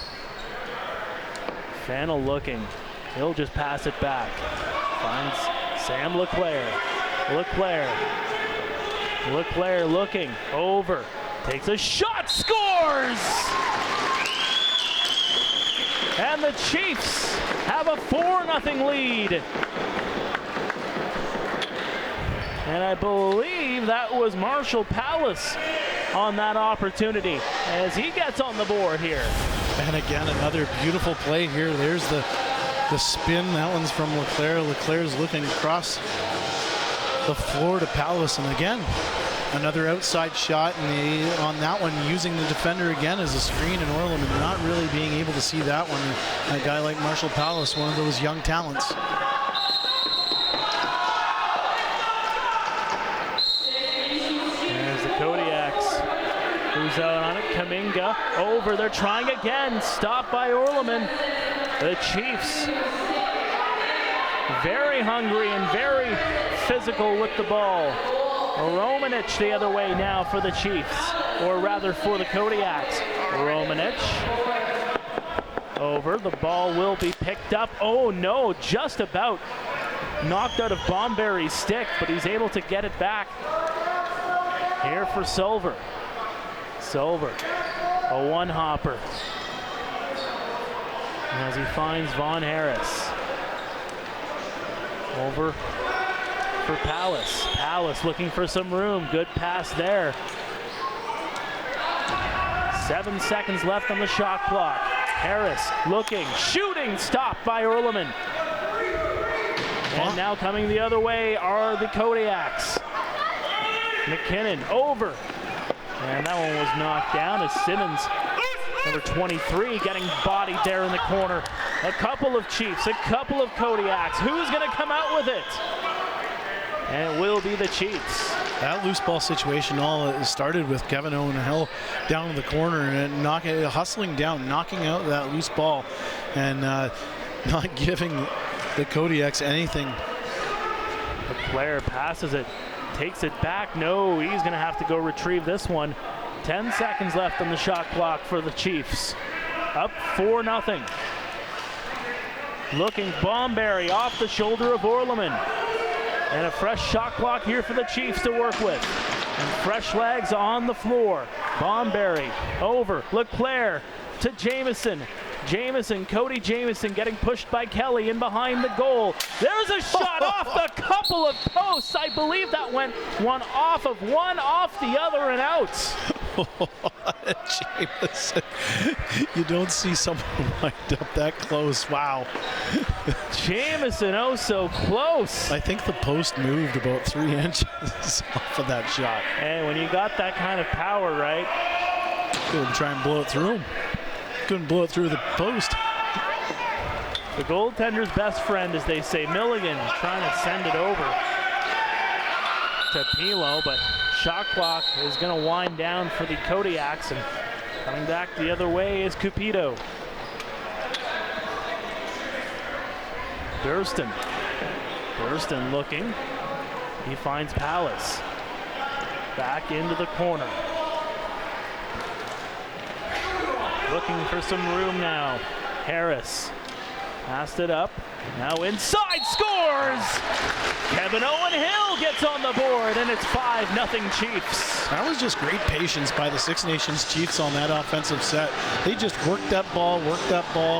Speaker 1: looking. He'll just pass it back. Finds Sam LeClaire. LeClaire looking over. Takes a shot. Scores! And the Chiefs have a 4-0 lead. And I believe that was Marshall Palace on that opportunity as he gets on the board here.
Speaker 2: And again, another beautiful play here. There's the spin. That one's from LeClaire. LeClaire's looking across the floor to Palace. And again, another outside shot. And on that one, using the defender again as a screen, and Orleman not really being able to see that one. A guy like Marshall Palace, one of those young talents.
Speaker 1: comes out on it. Kaminga over. They're trying again. Stopped by Orleman. The Chiefs very hungry and very physical with the ball. Romanich the other way now for the Chiefs, or rather for the Kodiaks. Romanich over. The ball will be picked up. Oh no, just about knocked out of Bomberry's stick, but he's able to get it back. Here for Silver. Silver, a one-hopper. As he finds Von Harris. Over for Palace. Palace looking for some room. Good pass there. 7 seconds left on the shot clock. Harris looking, shooting, stopped by Orleman. And now coming the other way are the Kodiaks. McKinnon over. And that one was knocked down as Simmons, number 23, getting bodied there in the corner. A couple of Chiefs, a couple of Kodiaks. Who's going to come out with it? And it will be the Chiefs.
Speaker 2: That loose ball situation all started with Kevin Owen Hill down in the corner and hustling down, knocking out that loose ball, and not giving the Kodiaks anything.
Speaker 1: The player passes it, takes it back. No, he's going to have to go retrieve this one. 10 seconds left on the shot clock for the Chiefs. Up 4-0. Looking, Bomberry off the shoulder of Orleman. And a fresh shot clock here for the Chiefs to work with. And fresh legs on the floor. Bomberry over. Leclerc to Jamieson. Cody Jamieson getting pushed by Kelly in behind the goal. There's a shot off the couple of posts. I believe that went one off the other and out.
Speaker 2: Jamieson. You don't see someone wind up that close. Wow.
Speaker 1: Jamieson, oh so close.
Speaker 2: I think the post moved about 3 inches off of that shot.
Speaker 1: And when you got that kind of power, right?
Speaker 2: Couldn't try and blow it through him. Couldn't blow it through the post.
Speaker 1: The goaltender's best friend, as they say. Milligan trying to send it over to Pilo, but shot clock is going to wind down for the Kodiaks, and coming back the other way is Cupido. Durston looking. He finds Palace. Back into the corner. Looking for some room now. Harris passed it up. Now inside, scores! Kevin Owen Hill gets on the board, and it's 5-0 Chiefs.
Speaker 2: That was just great patience by the Six Nations Chiefs on that offensive set. They just worked that ball,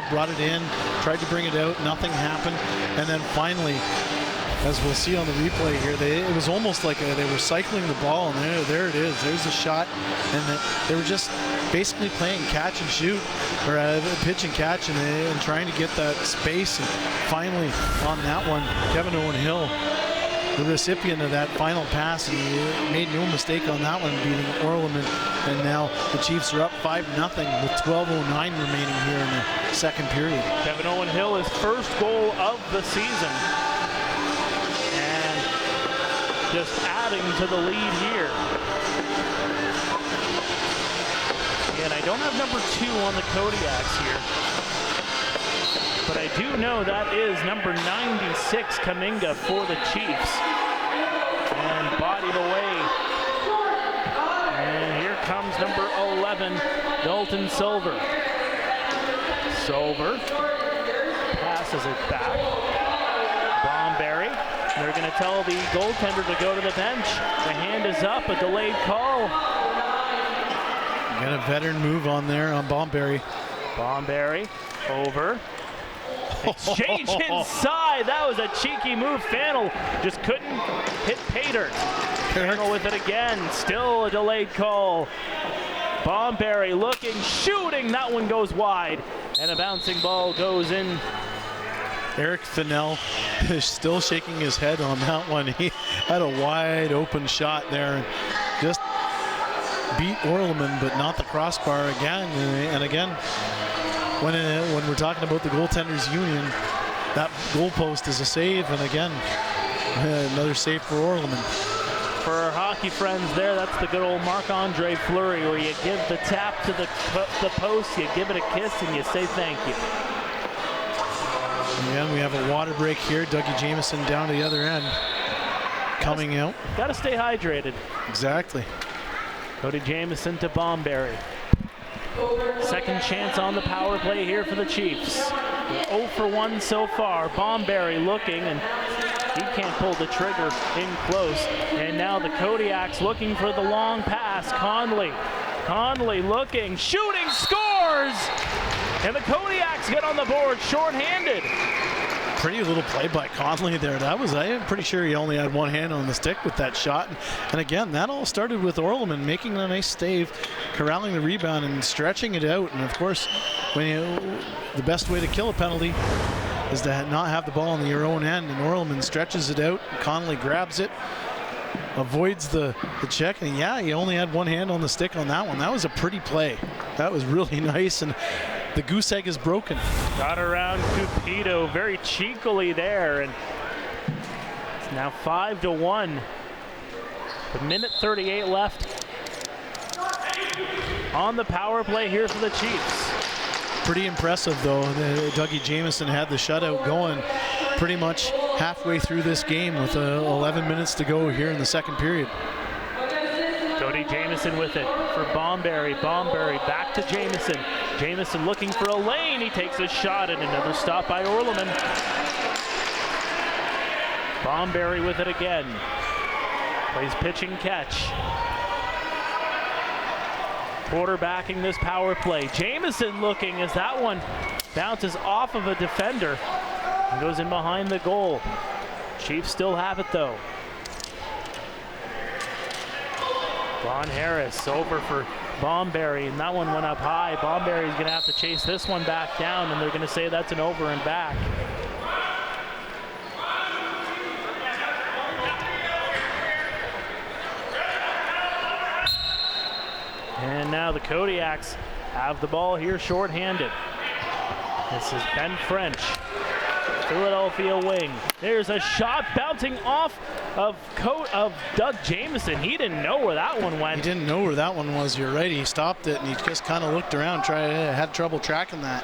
Speaker 2: brought it in, tried to bring it out, nothing happened, and then finally, as we'll see on the replay here, it was almost like they were cycling the ball, and there it is. There's the shot, and they were just basically playing catch and shoot, or pitch and catch, and trying to get that space. And finally, on that one, Kevin Owen Hill, the recipient of that final pass, and he made no mistake on that one, beating Orleman. And now the Chiefs are up 5-0 with 12:09 remaining here in the second period.
Speaker 1: Kevin Owen Hill, his first goal of the season. Just adding to the lead here. And I don't have number 2 on the Kodiaks here, but I do know that is number 96, Kaminga, for the Chiefs. And bodied away. And here comes number 11, Dalton Silver. Silver passes it back. Bomberry. They're going to tell the goaltender to go to the bench. The hand is up, a delayed call.
Speaker 2: Got a veteran move on there on Bomberry.
Speaker 1: Bomberry over. Exchange inside. That was a cheeky move. Fannel just couldn't hit Pater. Fannel with it again. Still a delayed call. Bomberry looking, shooting. That one goes wide. And a bouncing ball goes in.
Speaker 2: Eric Fennell is still shaking his head on that one. He had a wide open shot there and just beat Orleman, but not the crossbar again. And again, when we're talking about the goaltenders union, that goalpost is a save, and again, another save for Orleman.
Speaker 1: For our hockey friends there, that's the good old Marc-Andre Fleury, where you give the tap to the post, you give it a kiss, and you say thank you.
Speaker 2: And we have a water break here. Dougie Jamieson down to the other end. Coming out.
Speaker 1: Got to stay hydrated.
Speaker 2: Exactly.
Speaker 1: Cody Jamieson to Bomberry. Second chance on the power play here for the Chiefs. 0 for 1 so far. Bomberry looking, and he can't pull the trigger in close. And now the Kodiaks looking for the long pass. Conley looking, shooting, scores! And the Kodiaks get on the board shorthanded.
Speaker 2: Pretty little play by Conley there. I'm pretty sure he only had one hand on the stick with that shot. And again, that all started with Orleman making a nice save, corralling the rebound and stretching it out. And of course, the best way to kill a penalty is to not have the ball on your own end. And Orleman stretches it out. Conley grabs it, avoids the check. And yeah, he only had one hand on the stick on that one. That was a pretty play. That was really nice. And the goose egg is broken.
Speaker 1: Got around Cupido very cheekily there, and it's now 5-1. A minute 38 left on the power play here for the Chiefs.
Speaker 2: Pretty impressive though. Dougie Jamieson had the shutout going pretty much halfway through this game with 11 minutes to go here in the second period.
Speaker 1: Cody Jamieson with it for Bomberry. Bomberry back to Jamieson. Jamieson looking for a lane. He takes a shot, and another stop by Orleman. Bomberry with it again. Plays pitch and catch. Quarterbacking this power play. Jamieson looking as that one bounces off of a defender and goes in behind the goal. Chiefs still have it though. Ron Harris over for Bomberry, and that one went up high. Bomberry's going to have to chase this one back down, and they're going to say that's an over and back. And now the Kodiaks have the ball here shorthanded. This is Ben French. Philadelphia wing. There's a shot bouncing off of Doug Jamieson. He didn't know where that one went.
Speaker 2: He didn't know where that one was. You're right. He stopped it and he just kind of looked around, had trouble tracking that.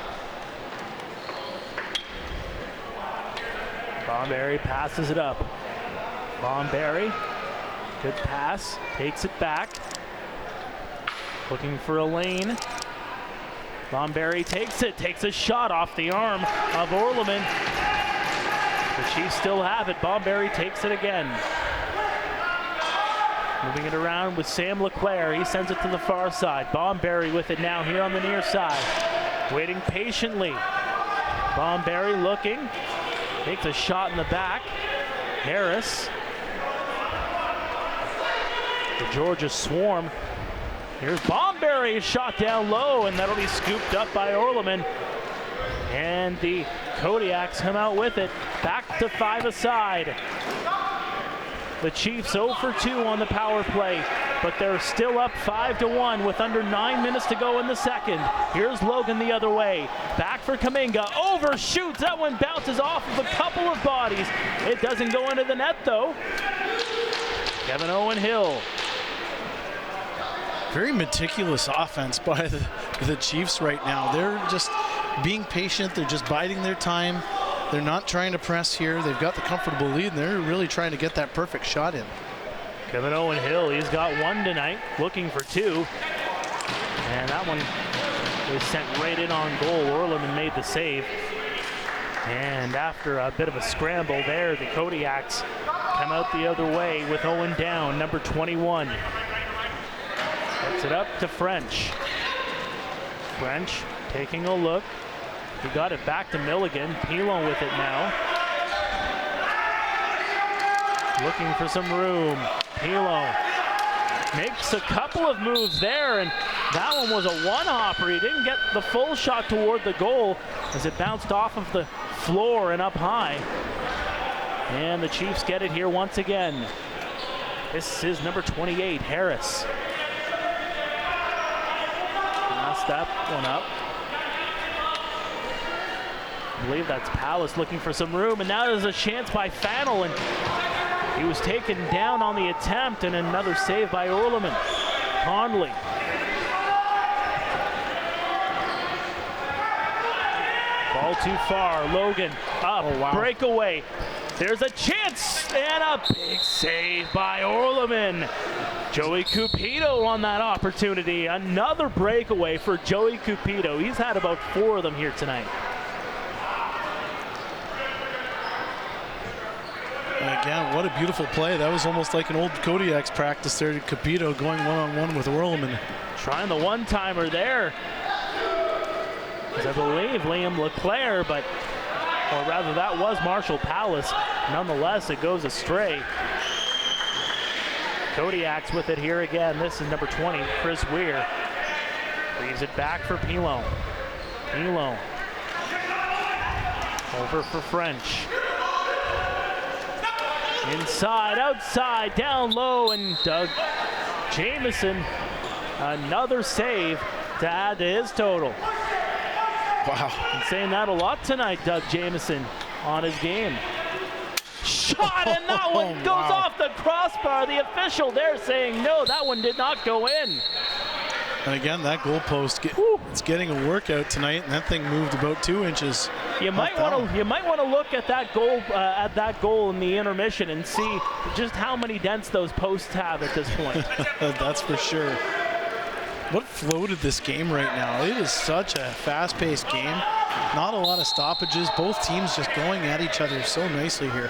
Speaker 1: Bomberry passes it up. Bomberry, good pass, takes it back. Looking for a lane. Bomberry takes it, takes a shot off the arm of Orleman. The Chiefs still have it. Bomberry takes it again. Moving it around with Sam LeClaire. He sends it to the far side. Bomberry with it now here on the near side. Waiting patiently. Bomberry looking. Takes a shot in the back. Harris. The Georgia Swarm. Here's Bomberry, shot down low, and that'll be scooped up by Orleman. And the Kodiaks come out with it. Back to 5-a-side. The Chiefs 0 for 2 on the power play, but they're still up 5-1 with under 9 minutes to go in the second. Here's Logan the other way. Back for Kaminga. Overshoots. That one bounces off of a couple of bodies. It doesn't go into the net, though. Kevin Owen Hill.
Speaker 2: Very meticulous offense by the Chiefs right now. They're just being patient. They're just biding their time. They're not trying to press here. They've got the comfortable lead, and they're really trying to get that perfect shot in.
Speaker 1: Kevin Owen Hill, he's got one tonight, looking for two. And that one was sent right in on goal. Orleman made the save. And after a bit of a scramble there, the Kodiaks come out the other way with Owen down, number 21. Gets it up to French. French taking a look. He got it back to Milligan. Pilon with it now. Looking for some room. Pilon makes a couple of moves there, and that one was a one-hopper. He didn't get the full shot toward the goal as it bounced off of the floor and up high. And the Chiefs get it here once again. This is number 28, Harris. Messed that one up. I believe that's Palace looking for some room, and now there's a chance by Fannel, and He was taken down on the attempt, and another save by Orleman. Conley. Ball too far. Logan up.
Speaker 2: Oh, wow.
Speaker 1: Breakaway. There's a chance, and a big save by Orleman. Joey Cupido on that opportunity. Another breakaway for Joey Cupido. He's had about 4 of them here tonight.
Speaker 2: And again, what a beautiful play. That was almost like an old Kodiaks practice there. Cupido going one-on-one with Orleman.
Speaker 1: Trying the one-timer there. I believe Liam Leclerc, or rather that was Marshall Palace. Nonetheless, it goes astray. Kodiaks with it here again. This is number 20, Chris Weir. Leaves it back for Pilon. Pilon. Over for French. Inside, outside, down low, and Doug Jamieson. Another save to add to his total.
Speaker 2: Wow.
Speaker 1: Been saying that a lot tonight, Doug Jamieson on his game. Shot, and that one goes off the crossbar. The official there saying no, that one did not go in.
Speaker 2: And again, that goalpost, it's getting a workout tonight, and that thing moved about 2 inches.
Speaker 1: You might want to look at that goal in the intermission and see just how many dents those posts have at this point.
Speaker 2: That's for sure. What floated this game right now? It is such a fast-paced game. Not a lot of stoppages. Both teams just going at each other so nicely here.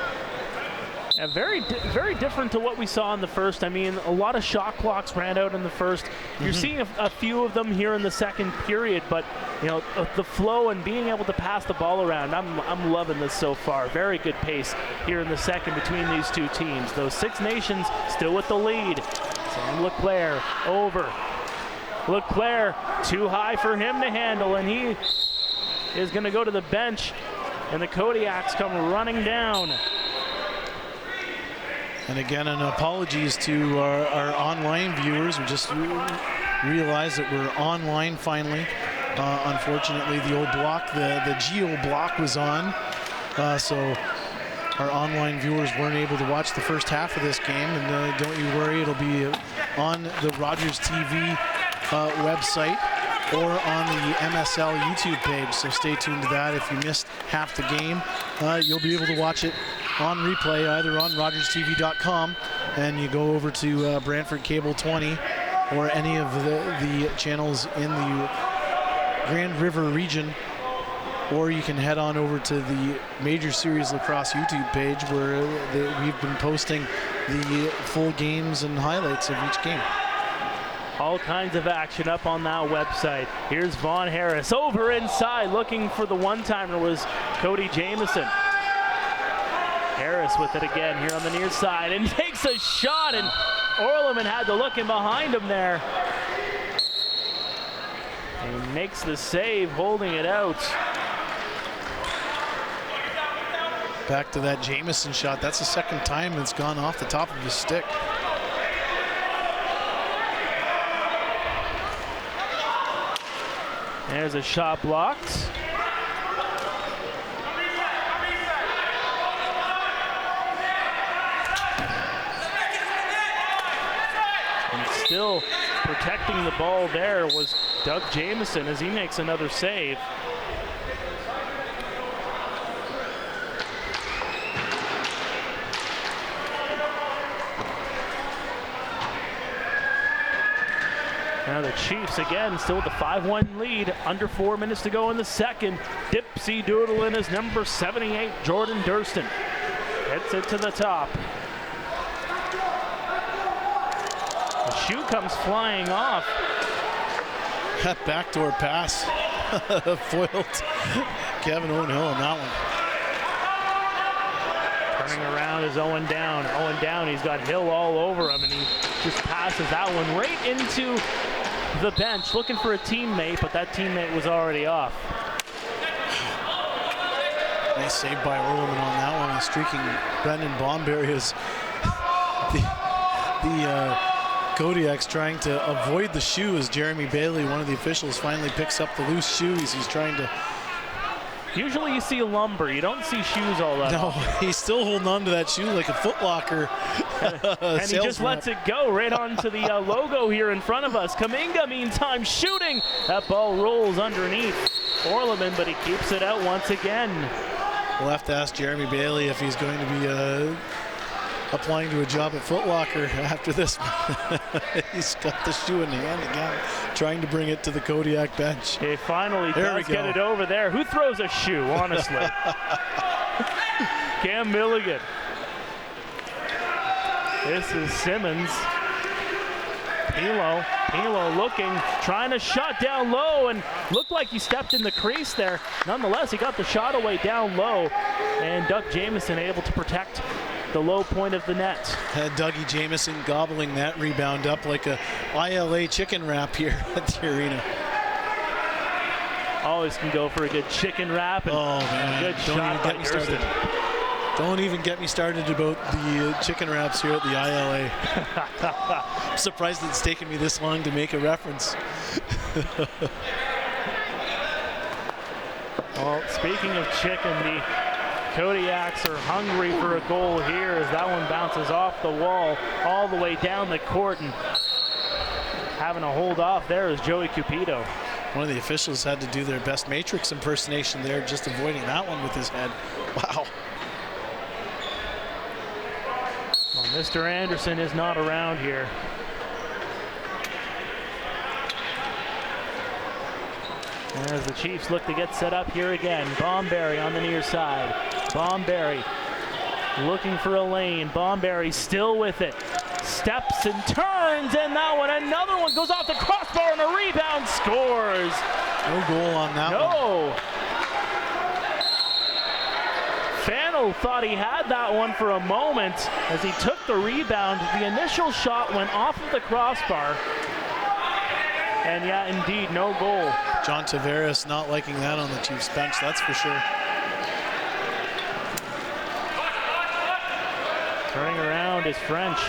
Speaker 1: Yeah, very different to what we saw in the first. I mean, a lot of shot clocks ran out in the first. You're seeing a few of them here in the second period, but you know, the flow and being able to pass the ball around, I'm loving this so far. Very good pace here in the second between these two teams. Those Six Nations still with the lead. Sam Leclerc over. Leclerc too high for him to handle, and he is going to go to the bench, and the Kodiaks come running down.
Speaker 2: And again, an apologies to our online viewers. We just realized that we're online finally. Unfortunately, the old block, the Geo block was on, so our online viewers weren't able to watch the first half of this game. And don't you worry, it'll be on the RogersTV website or on the MSL YouTube page, so stay tuned to that. If you missed half the game, you'll be able to watch it on replay either on RogersTV.com, and you go over to Brantford Cable 20 or any of the channels in the Grand River region, or you can head on over to the Major Series Lacrosse YouTube page where we've been posting the full games and highlights of each game.
Speaker 1: All kinds of action up on that website. Here's Vaughn Harris over inside, looking for the one-timer was Cody Jamieson. Harris with it again here on the near side and takes a shot, and Orleman had to look in behind him there. He makes the save, holding it out.
Speaker 2: Back to that Jamieson shot. That's the second time it's gone off the top of his stick.
Speaker 1: There's a shot blocked. And still protecting the ball there was Doug Jamieson as he makes another save. Now the Chiefs again still with the 5-1 lead, under 4 minutes to go in the second. Dipsy doodling is number 78, Jordan Durston. Hits it to the top. The shoe comes flying off.
Speaker 2: That backdoor pass foiled Kevin O'Neill on that one.
Speaker 1: Turning around is Owen Down. Owen Down, he's got Hill all over him, and he just passes that one right into the bench, looking for a teammate, but that teammate was already off.
Speaker 2: Nice save by Orleman on that one. Streaking Brendan Bomberry is the Kodiaks trying to avoid the shoe as Jeremy Bailey, one of the officials, finally picks up the loose shoes. He's trying to
Speaker 1: Usually you see lumber. You don't see shoes all that.
Speaker 2: No, he's still holding on to that shoe like a Foot Locker.
Speaker 1: And he just lets it go right onto the logo here in front of us. Kuminga, meantime, shooting. That ball rolls underneath Orleman, but he keeps it out once again.
Speaker 2: We'll have to ask Jeremy Bailey if he's going to be applying to a job at Foot Locker after this. He's got the shoe in hand again, trying to bring it to the Kodiak bench.
Speaker 1: He finally does get it over there. Who throws a shoe, honestly? Cam Milligan. This is Simmons. Pilo looking, trying to shot down low, and looked like he stepped in the crease there. Nonetheless, he got the shot away down low, and Doug Jamieson able to protect the low point of the net.
Speaker 2: Dougie Jamieson gobbling that rebound up like a ILA chicken wrap here at the arena.
Speaker 1: Always can go for a good chicken wrap and a good shot by Gersten.
Speaker 2: Don't even get me started about the chicken wraps here at the ILA. I'm surprised it's taken me this long to make a reference.
Speaker 1: Well, speaking of chicken, the Kodiaks are hungry for a goal here as that one bounces off the wall all the way down the court, and having a hold off there is Joey Cupido.
Speaker 2: One of the officials had to do their best Matrix impersonation there, just avoiding that one with his head. Wow.
Speaker 1: Well, Mr. Anderson is not around here. As the Chiefs look to get set up here again. Bomberry on the near side. Bomberry looking for a lane. Bomberry still with it. Steps and turns, and that one, another one goes off the crossbar and a rebound, scores.
Speaker 2: No goal on that one.
Speaker 1: No. Fannell thought he had that one for a moment as he took the rebound. The initial shot went off of the crossbar. And yeah, indeed, no goal.
Speaker 2: John Tavares not liking that on the Chiefs bench, that's for sure.
Speaker 1: Turning around is French.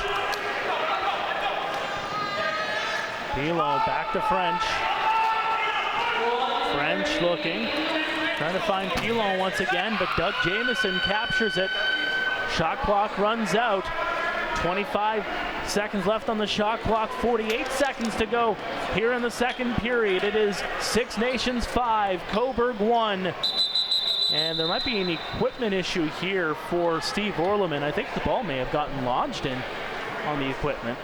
Speaker 1: Pilo back to French. French looking. Trying to find Pilon once again, but Doug Jamieson captures it. Shot clock runs out. 25 seconds left on the shot clock, 48 seconds to go here in the second period. It is Six Nations 5, Cobourg 1. And there might be an equipment issue here for Steve Orleman. I think the ball may have gotten lodged in on the equipment.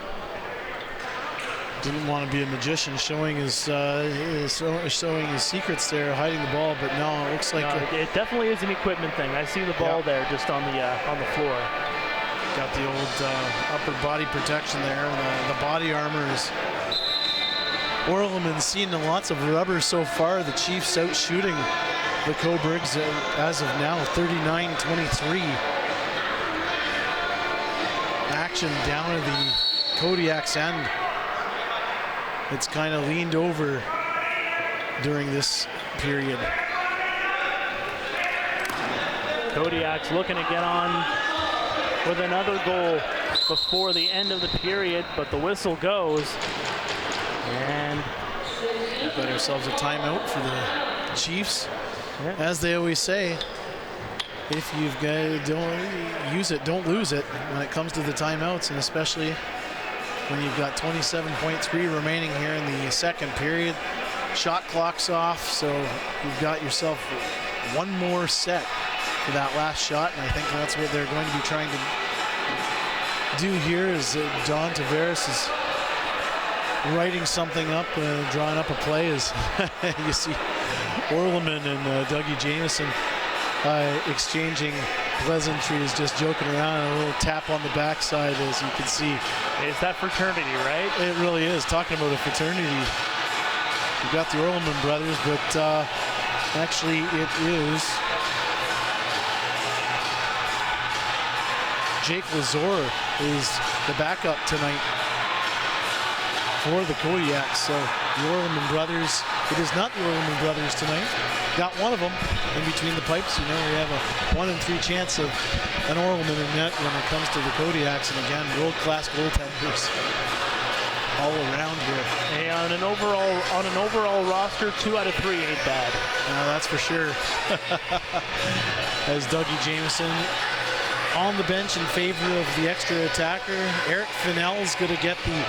Speaker 2: Didn't want to be a magician showing his secrets there, hiding the ball, but no, it looks like
Speaker 1: it definitely is an equipment thing. I see the ball there just on the floor.
Speaker 2: Got the old upper body protection there, and the body armor is. Orleman's seen lots of rubber so far. The Chiefs out shooting the Cobourgs as of now, 39-23. Action down at the Kodiaks end. It's kind of leaned over during this period.
Speaker 1: Kodiaks looking to get on with another goal before the end of the period, but the whistle goes. And
Speaker 2: we've got ourselves a timeout for the Chiefs. Yeah. As they always say, if you've got, don't use it, don't lose it when it comes to the timeouts, and especially when you've got 27.3 remaining here in the second period. Shot clock's off, so you've got yourself one more set for that last shot, and I think that's what they're going to be trying to do here. Is John Tavares is writing something up, drawing up a play as you see Orleman and Dougie Jamieson exchanging pleasantries, just joking around, and a little tap on the backside, as you can see.
Speaker 1: It's that fraternity, right?
Speaker 2: It really is. Talking about a fraternity. You've got the Orleman brothers, but actually it is Jake Lazor is the backup tonight for the Kodiaks. So the Orleman brothers, it is not the Orleman brothers tonight. Got one of them in between the pipes. You know, we have a 1 in 3 chance of an Orleman in net when it comes to the Kodiaks. And again, world-class goaltenders. all around here.
Speaker 1: Hey, on an overall roster, 2 out of 3 ain't bad.
Speaker 2: That's for sure. As Dougie Jameson on the bench in favor of the extra attacker. Eric Fennell is going to get the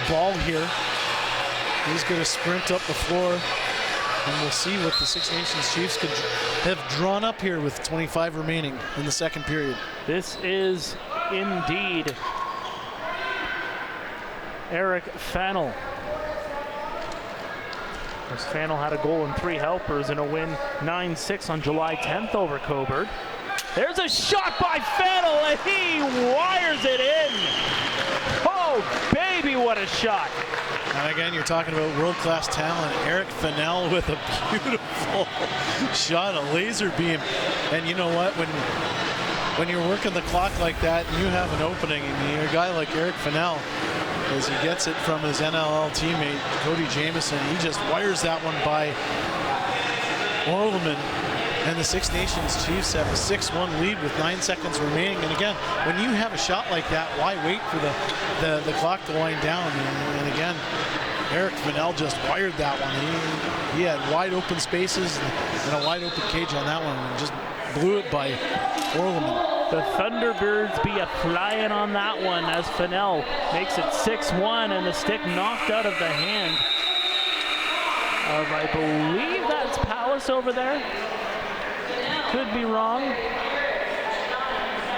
Speaker 2: ball here. He's going to sprint up the floor, and we'll see what the Six Nations Chiefs could have drawn up here with 25 remaining in the second period.
Speaker 1: This is indeed Eric Fennell. As Fennell had a goal and 3 helpers in a win 9-6 on July 10th over Cobourg. There's a shot by Fennell, and he wires it in. Oh, baby, what a shot.
Speaker 2: And again, you're talking about world-class talent. Eric Fennell with a beautiful shot, a laser beam. And you know what? When you're working the clock like that and you have an opening, and you're a guy like Eric Fennell, as he gets it from his NLL teammate, Cody Jamieson, he just wires that one by Orleman. And the Six Nations Chiefs have a 6-1 lead with 9 seconds remaining. And again, when you have a shot like that, why wait for the clock to wind down? And again, Eric Fennell just wired that one. He had wide open spaces and a wide open cage on that one, and just blew it by Orleman.
Speaker 1: The Thunderbirds be a-flying on that one as Fennell makes it 6-1, and the stick knocked out of the hand of, I believe that's Palace over there. Could be wrong.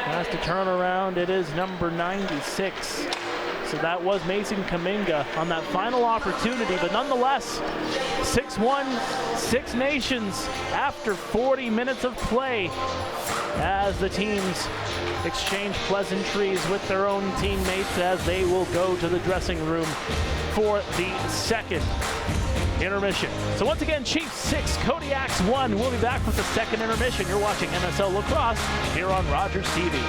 Speaker 1: Has to turn around. It is number 96. So that was Mason Kaminga on that final opportunity, but nonetheless, 6-1, Six Nations after 40 minutes of play as the teams exchange pleasantries with their own teammates as they will go to the dressing room for the second intermission. So once again, Chiefs 6, Kodiaks 1. We'll be back with the second intermission. You're watching MSL Lacrosse here on Rogers TV.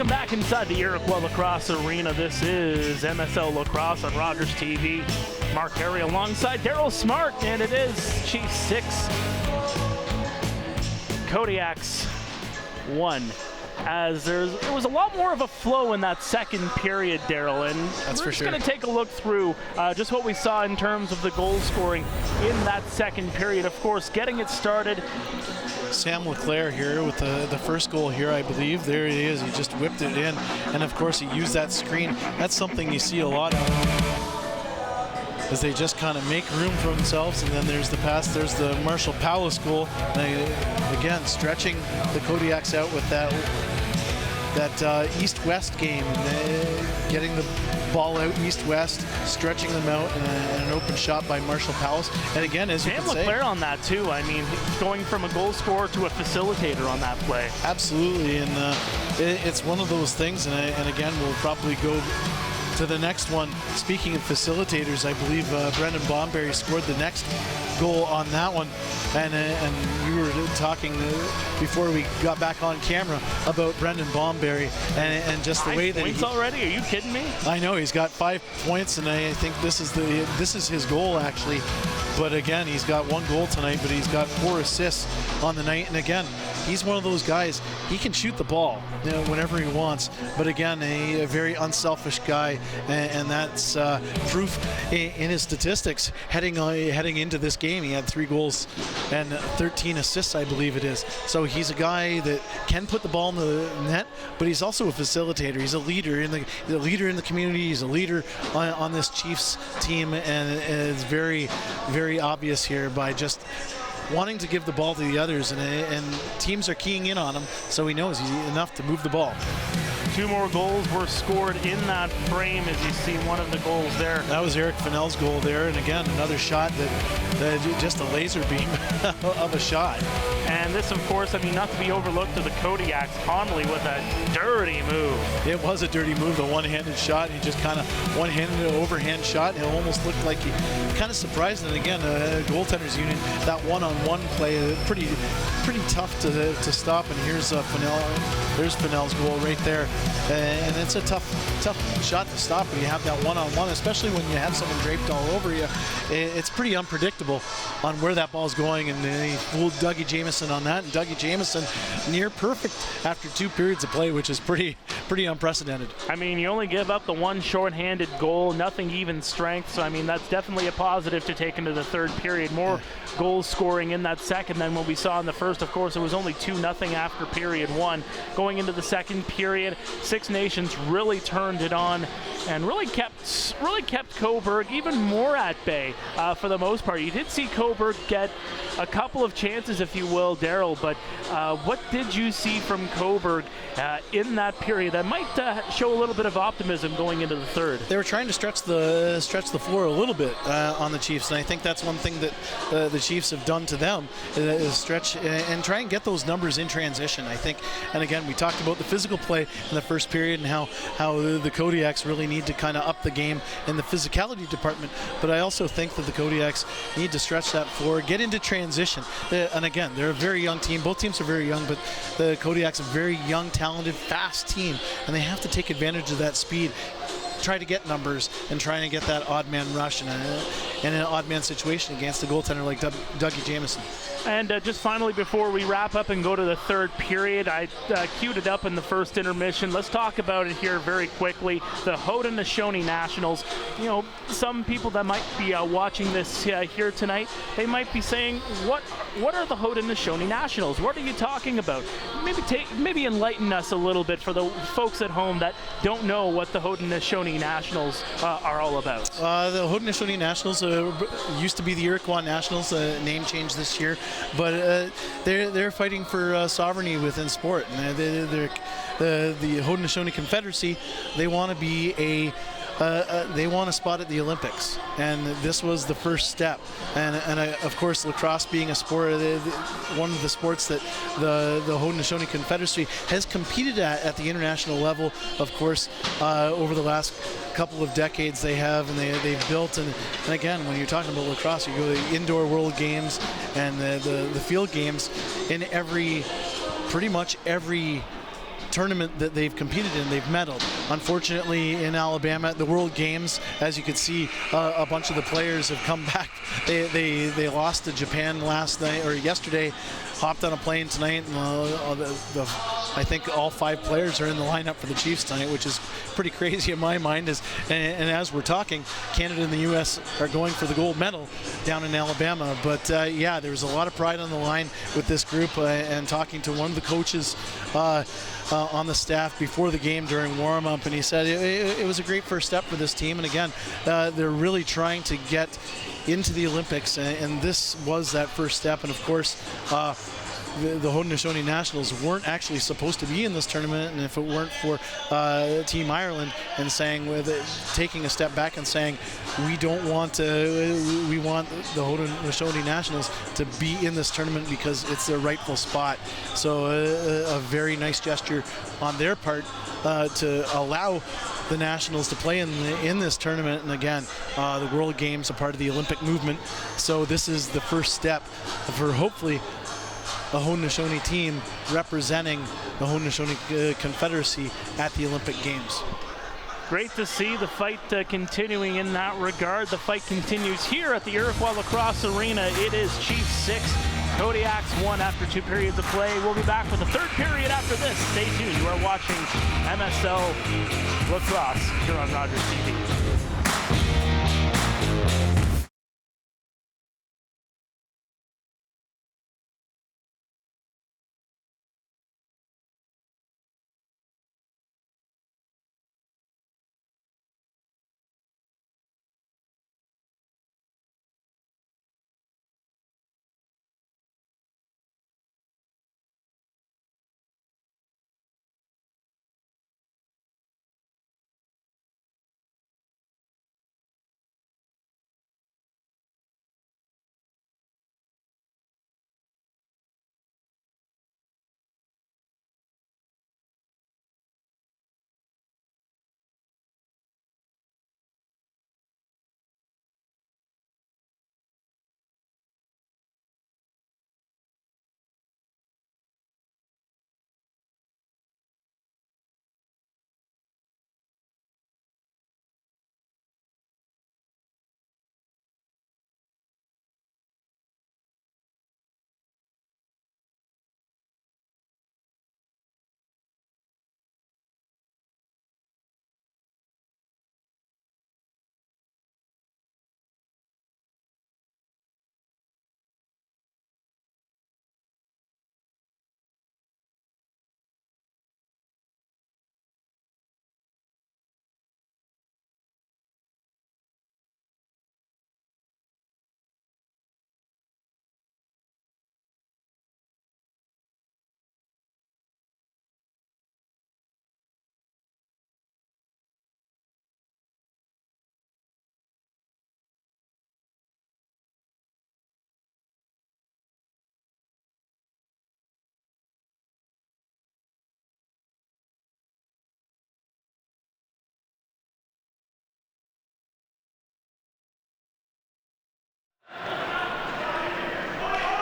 Speaker 1: Back inside the Iroquois Lacrosse Arena. This is MSL Lacrosse on Rogers TV. Mark Harry alongside Daryl Smart, and it is Chiefs 6, Kodiaks 1. as there was a lot more of a flow in that second period, Daryl, and
Speaker 2: That's
Speaker 1: we're
Speaker 2: for
Speaker 1: just
Speaker 2: sure.
Speaker 1: going to take a look through just what we saw in terms of the goal scoring in that second period. Of course, getting it started.
Speaker 2: Sam Leclerc here with the first goal here, I believe. There it is. He just whipped it in, and of course he used that screen. That's something you see a lot as they just kind of make room for themselves. And then there's the pass. There's the Marshall Powis goal. And again, stretching the Kodiaks out with that east-west game, and getting the ball out east-west, stretching them out, and an open shot by Marshall Powis. And again, as you
Speaker 1: Sam
Speaker 2: can say,
Speaker 1: Leclerc on that too. I mean, going from a goal scorer to a facilitator on that play.
Speaker 2: absolutely, and it's one of those things. And again, we'll probably go to the next one. Speaking of facilitators, I believe Brendan Bomberry scored the next goal on that one. And you were talking before we got back on camera about Brendan Bomberry and just the way that
Speaker 1: points already? Are you kidding me?
Speaker 2: I know he's got 5 points, and I think this is his goal actually. But again, he's got 1 goal tonight, but he's got 4 assists on the night. And again, he's one of those guys. He can shoot the ball, whenever he wants. But again, a very unselfish guy, and that's proof in his statistics. Heading into this game, he had 3 goals and 13 assists, I believe it is. So he's a guy that can put the ball in the net, but he's also a facilitator. He's a leader in the community. He's a leader on this Chiefs team, and it's very, very obvious here by just wanting to give the ball to the others, and teams are keying in on him, so he knows he's enough to move the ball.
Speaker 1: 2 more goals were scored in that frame, as you see one of the goals there.
Speaker 2: That was Eric Fennell's goal there, and again, another shot that just a laser beam of a shot.
Speaker 1: And this, of course, I mean, not to be overlooked to the Kodiaks, Connolly with a dirty move.
Speaker 2: It was a dirty move, a one-handed shot. He just kind of one-handed overhand shot. It almost looked like he kind of surprised. And again, goaltenders unit, that one-on-one play, pretty tough to stop. And here's Fennell. There's Fennell's goal right there. And it's a tough shot to stop when you have that one-on-one, especially when you have someone draped all over you. It's pretty unpredictable on where that ball's going, and he fooled Dougie Jamieson on that. And Dougie Jamieson near perfect after 2 periods of play, which is pretty unprecedented.
Speaker 1: I mean, you only give up the 1 shorthanded goal, nothing even strength. So I mean, that's definitely a positive to take into the third period. More goals scoring in that second than what we saw in the first. Of course, it was only 2-0 after period 1. Going into the second period, Six Nations really turned it on and really kept Cobourg even more at bay for the most part. You did see Cobourg get a couple of chances, if you will, Daryl, but what did you see from Cobourg in that period that might show a little bit of optimism going into the third?
Speaker 2: They were trying to stretch the floor a little bit on the Chiefs, and I think that's one thing that the Chiefs have done to them is stretch and try and get those numbers in transition, I think. And again, we talked about the physical play in the first period and how the Kodiaks really need to kind of up the game in the physicality department, but I also think that the Kodiaks need to stretch that floor, get into transition. And again, they're a very young team. Both teams are very young, but the Kodiaks are a very young, talented, fast team, and they have to take advantage of that speed, try to get numbers, and trying to get that odd man rush in an odd man situation against a goaltender like Dougie Jamieson.
Speaker 1: And just finally, before we wrap up and go to the third period, I queued it up in the first intermission. Let's talk about it here very quickly. The Haudenosaunee Nationals. You know, some people that might be watching this here tonight, they might be saying, what are the Haudenosaunee Nationals? What are you talking about? Maybe enlighten us a little bit for the folks at home that don't know what the Haudenosaunee Nationals are all about.
Speaker 2: The Haudenosaunee Nationals used to be the Iroquois Nationals, name change this year. But they're fighting for sovereignty within sport. And the Haudenosaunee Confederacy, they want to be they want a spot at the Olympics, and this was the first step. And of course, lacrosse being a sport, one of the sports that the Haudenosaunee Confederacy has competed at the international level. Of course, over the last couple of decades they have, and they've built. And again, when you're talking about lacrosse, you go to the indoor world games and the field games in pretty much every tournament that they've competed in, they've medaled. Unfortunately, in Alabama at the World Games, as you can see, a bunch of the players have come back. They lost to Japan last night or yesterday hopped on a plane tonight, and I think all 5 players are in the lineup for the Chiefs tonight, which is pretty crazy in my mind. And as we're talking, Canada and the U.S. are going for the gold medal down in Alabama. But yeah, there's a lot of pride on the line with this group. And talking to one of the coaches on the staff before the game during warm-up, and he said it was a great first step for this team. And again, they're really trying to get into the Olympics, and this was that first step. And of course, the Haudenosaunee Nationals weren't actually supposed to be in this tournament, and if it weren't for Team Ireland and taking a step back and saying we want the Haudenosaunee Nationals to be in this tournament because it's their rightful spot. So a very nice gesture on their part to allow the Nationals to play in this tournament. And again, the World Games are part of the Olympic movement, so this is the first step for hopefully a Haudenosaunee team representing the Haudenosaunee Confederacy at the Olympic Games.
Speaker 1: Great to see the fight continuing in that regard. The fight continues here at the Iroquois Lacrosse Arena. It is Chiefs 6, Kodiaks 1 after 2 periods of play. We'll be back with the 3rd period after this. Stay tuned. You are watching MSL Lacrosse here on Rogers TV.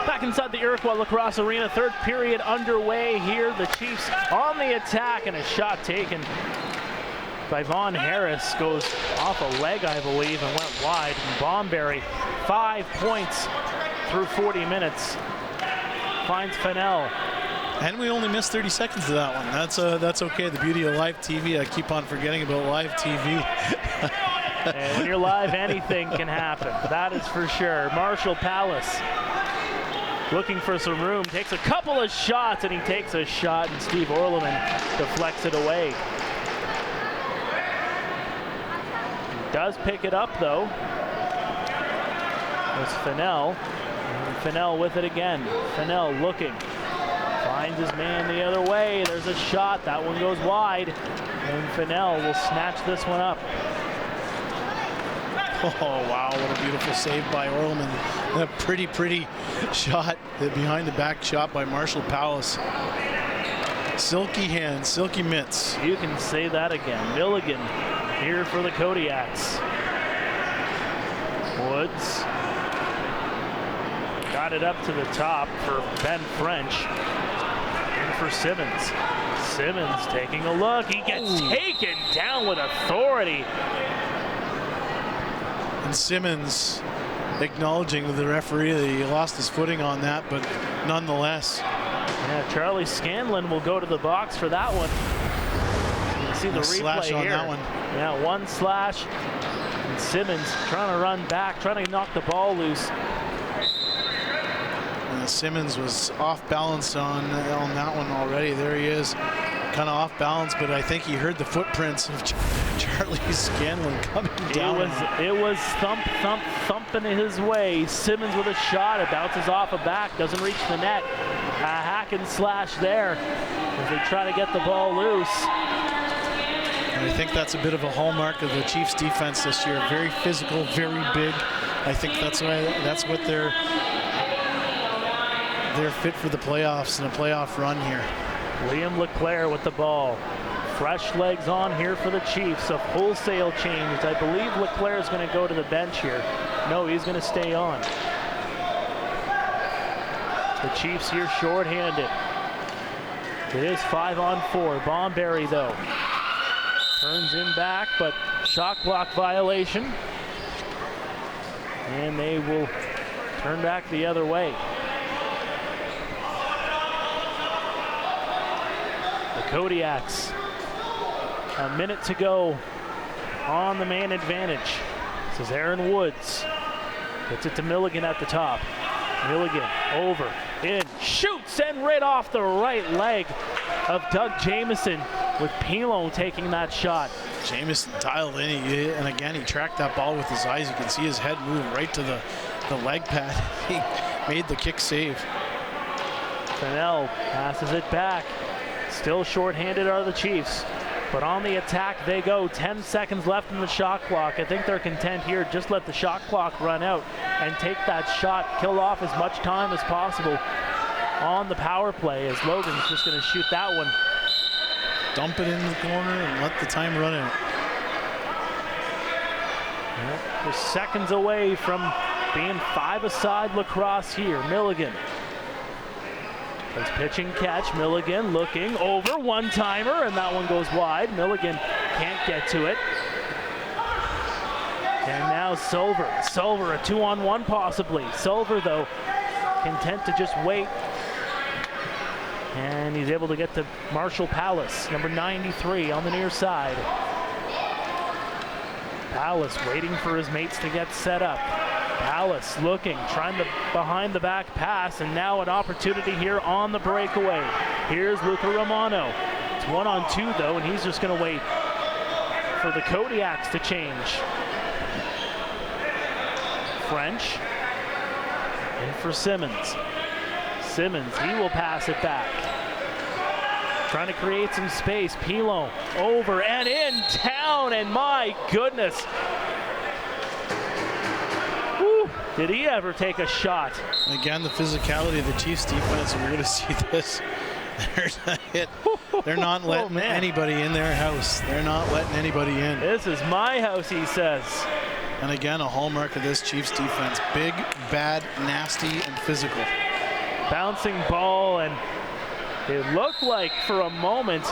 Speaker 1: Back inside the Iroquois Lacrosse Arena, 3rd period underway here. The Chiefs on the attack, and a shot taken by Vaughn Harris goes off a leg, I believe, and went wide. And Bomberry, 5 points through 40 minutes, finds Fennell.
Speaker 2: And we only missed 30 seconds of that one. That's okay. The beauty of live TV. I keep on forgetting about live TV.
Speaker 1: And when you're live, anything can happen. That is for sure. Marshall Palace looking for some room, takes a couple of shots, and he takes a shot, and Steve Orleman deflects it away. He does pick it up, though. It's Fennell. And Fennell with it again. Fennell looking. Finds his man the other way. There's a shot. That one goes wide. And Fennell will snatch this one up.
Speaker 2: Oh, wow, what a beautiful save by Orleman. A pretty shot, behind the back shot by Marshall Palace. Silky hands, silky mitts.
Speaker 1: You can say that again. Milligan here for the Kodiaks. Woods got it up to the top for Ben French. And for Simmons. Simmons taking a look. He gets taken down with authority.
Speaker 2: And Simmons acknowledging to the referee that he lost his footing on that, but nonetheless.
Speaker 1: Yeah, Charlie Scanlon will go to the box for that one. You can see the replay
Speaker 2: slash on
Speaker 1: here.
Speaker 2: that one.
Speaker 1: Yeah, one slash. And Simmons trying to run back, trying to knock the ball loose.
Speaker 2: Simmons was off balance on that one already. There he is, kind of off balance, but I think he heard the footprints of Charlie Scanlon coming down.
Speaker 1: It was thumping his way. Simmons with a shot. It bounces off a back, doesn't reach the net. A hack and slash there as they try to get the ball loose.
Speaker 2: And I think that's a bit of a hallmark of the Chiefs' defense this year. Very physical, very big. I think that's what they're fit for the playoffs and a playoff run here.
Speaker 1: Liam LeClaire with the ball. Fresh legs on here for the Chiefs. A wholesale change. I believe LeClaire is going to go to the bench here. No, he's going to stay on. The Chiefs here shorthanded. It is 5-on-4. Bomberry though turns in back, but shot clock violation. And they will turn back the other way. Kodiaks, a minute to go on the man advantage. This is Aaron Woods. Gets it to Milligan at the top. Milligan over, in, shoots, and right off the right leg of Doug Jamieson, with Pilon taking that shot.
Speaker 2: Jamieson dialed in, and again, he tracked that ball with his eyes. You can see his head move right to the leg pad. He made the kick save.
Speaker 1: Fennell passes it back. Still shorthanded are the Chiefs, but on the attack they go. 10 seconds left in the shot clock. I think they're content here. Just let the shot clock run out and take that shot, kill off as much time as possible on the power play, as Logan's just going to shoot that one.
Speaker 2: Dump it in the corner and let the time run out.
Speaker 1: We're seconds away from being 5-a-side lacrosse here. Milligan. It's pitch and catch. Milligan looking over, one-timer, and that one goes wide. Milligan can't get to it. And now Silver. Silver, a 2-on-1 possibly. Silver, though, content to just wait. And he's able to get to Marshall Palace, number 93 on the near side. Palace waiting for his mates to get set up. Palace looking, trying the behind the back pass, and now an opportunity here on the breakaway. Here's Luca Romano. It's 1-on-2 though, and he's just going to wait for the Kodiaks to change. French in for Simmons. Simmons, he will pass it back. Trying to create some space. Pilon over and in town, and my goodness. Woo, did he ever take a shot?
Speaker 2: Again, the physicality of the Chiefs defense, and we're going to see this. There's a hit. They're not letting anybody in their house. They're not letting anybody in.
Speaker 1: This is my house, he says.
Speaker 2: And again, a hallmark of this Chiefs defense. Big, bad, nasty, and physical. Bouncing
Speaker 1: ball, and it looked like for a moment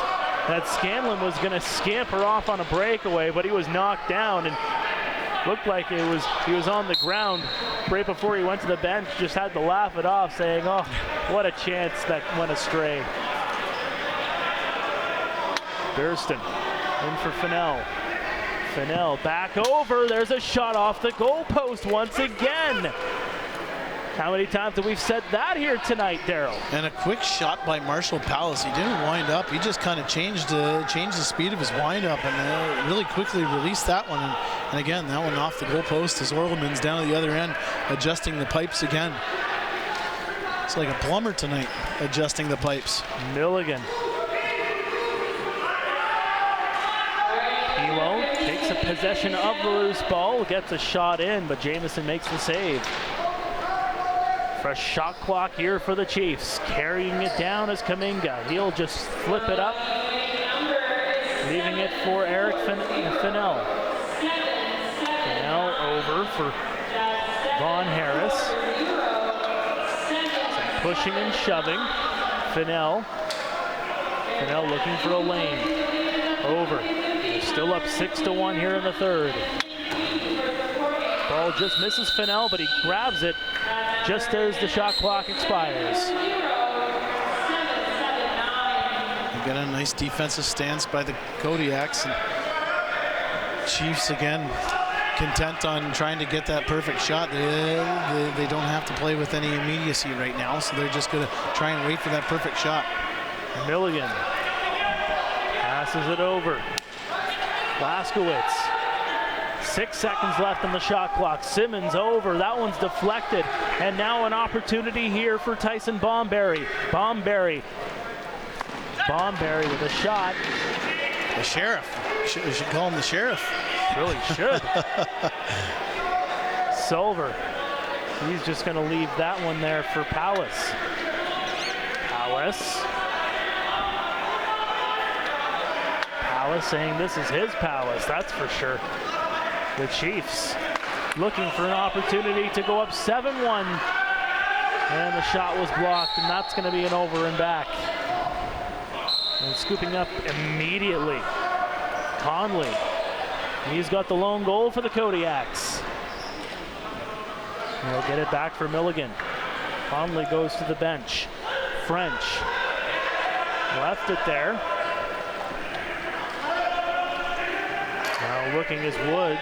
Speaker 1: that Scanlon was going to scamper off on a breakaway, but he was knocked down, and looked like he was on the ground right before he went to the bench. Just had to laugh it off, saying, oh, what a chance that went astray. Durston in for Fennell. Fennell back over. There's a shot off the goalpost once again. How many times have we said that here tonight, Daryl?
Speaker 2: And a quick shot by Marshall Palace. He didn't wind up. He just kind of changed the speed of his windup and really quickly released that one. And again, that one off the goalpost as Orleman's down at the other end, adjusting the pipes again. It's like a plumber tonight, adjusting the pipes.
Speaker 1: Milligan. Pilon takes a possession of the loose ball, gets a shot in, but Jamieson makes the save. Fresh shot clock here for the Chiefs. Carrying it down is Kaminga. He'll just flip it up, leaving it for Eric Fennell. Fennell over for Vaughn Harris. Some pushing and shoving. Fennell looking for a lane. Over. They're still up 6-1 here in the third. Ball just misses Fennell, but he grabs it just as the shot clock expires.
Speaker 2: Again, a nice defensive stance by the Kodiaks. And Chiefs, again, content on trying to get that perfect shot. They don't have to play with any immediacy right now, so they're just going to try and wait for that perfect shot.
Speaker 1: Milligan passes it over. Laskowitz. 6 seconds left on the shot clock. Simmons over. That one's deflected. And now an opportunity here for Tyson Bomberry. Bomberry with a shot.
Speaker 2: The sheriff. We should call him the sheriff.
Speaker 1: Really should. Silver. He's just going to leave that one there for Powis. Powis saying this is his Powis, that's for sure. The Chiefs looking for an opportunity to go up 7-1. And the shot was blocked, and that's going to be an over and back. And scooping up immediately, Conley. He's got the lone goal for the Kodiaks. He'll get it back for Milligan. Conley goes to the bench. French left it there. Now looking is Woods.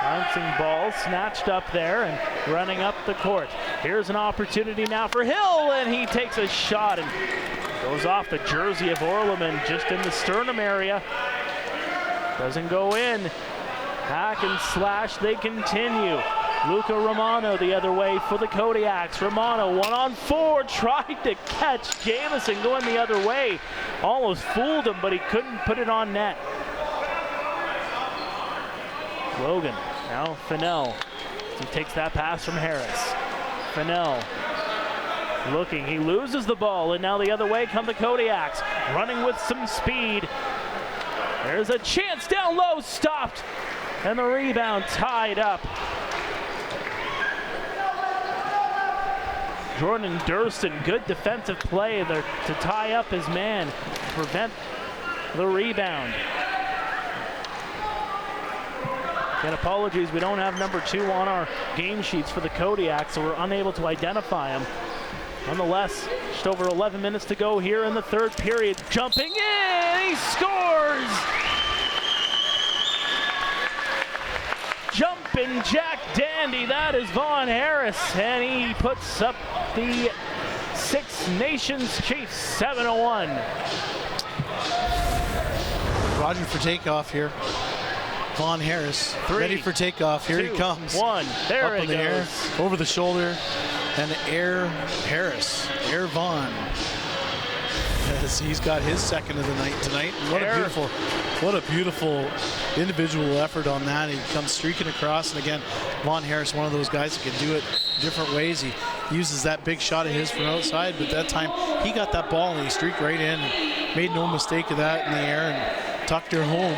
Speaker 1: Bouncing ball snatched up there and running up the court. Here's an opportunity now for Hill, and he takes a shot and goes off the jersey of Orleman just in the sternum area. Doesn't go in. Hack and slash, they continue. Luca Romano the other way for the Kodiaks. Romano 1-on-4, tried to catch Jamison going the other way. Almost fooled him, but he couldn't put it on net. Logan, now Fennell. He takes that pass from Harris. Fennell looking, he loses the ball, and now the other way come the Kodiaks. Running with some speed. There's a chance down low, stopped, and the rebound tied up. Jordan Durston, good defensive play there to tie up his man, prevent the rebound. And apologies, we don't have number 2 on our game sheets for the Kodiaks, so we're unable to identify him. Nonetheless, just over 11 minutes to go here in the third period. Jumping in, he scores! Jumping Jack Dandy, that is Vaughn Harris, and he puts up the Six Nations Chiefs 7-1.
Speaker 2: Roger for takeoff here. Vaughn Harris,
Speaker 1: 3,
Speaker 2: ready for takeoff. Here
Speaker 1: 2,
Speaker 2: he comes.
Speaker 1: 1, there
Speaker 2: up
Speaker 1: he
Speaker 2: in the
Speaker 1: goes.
Speaker 2: air, over the shoulder, and Air Harris, Air Vaughn. As he's got his second of the night tonight. What a beautiful individual effort on that. He comes streaking across, and again, Vaughn Harris, one of those guys that can do it different ways. He uses that big shot of his from outside, but that time he got that ball and he streaked right in and made no mistake of that in the air and tucked her home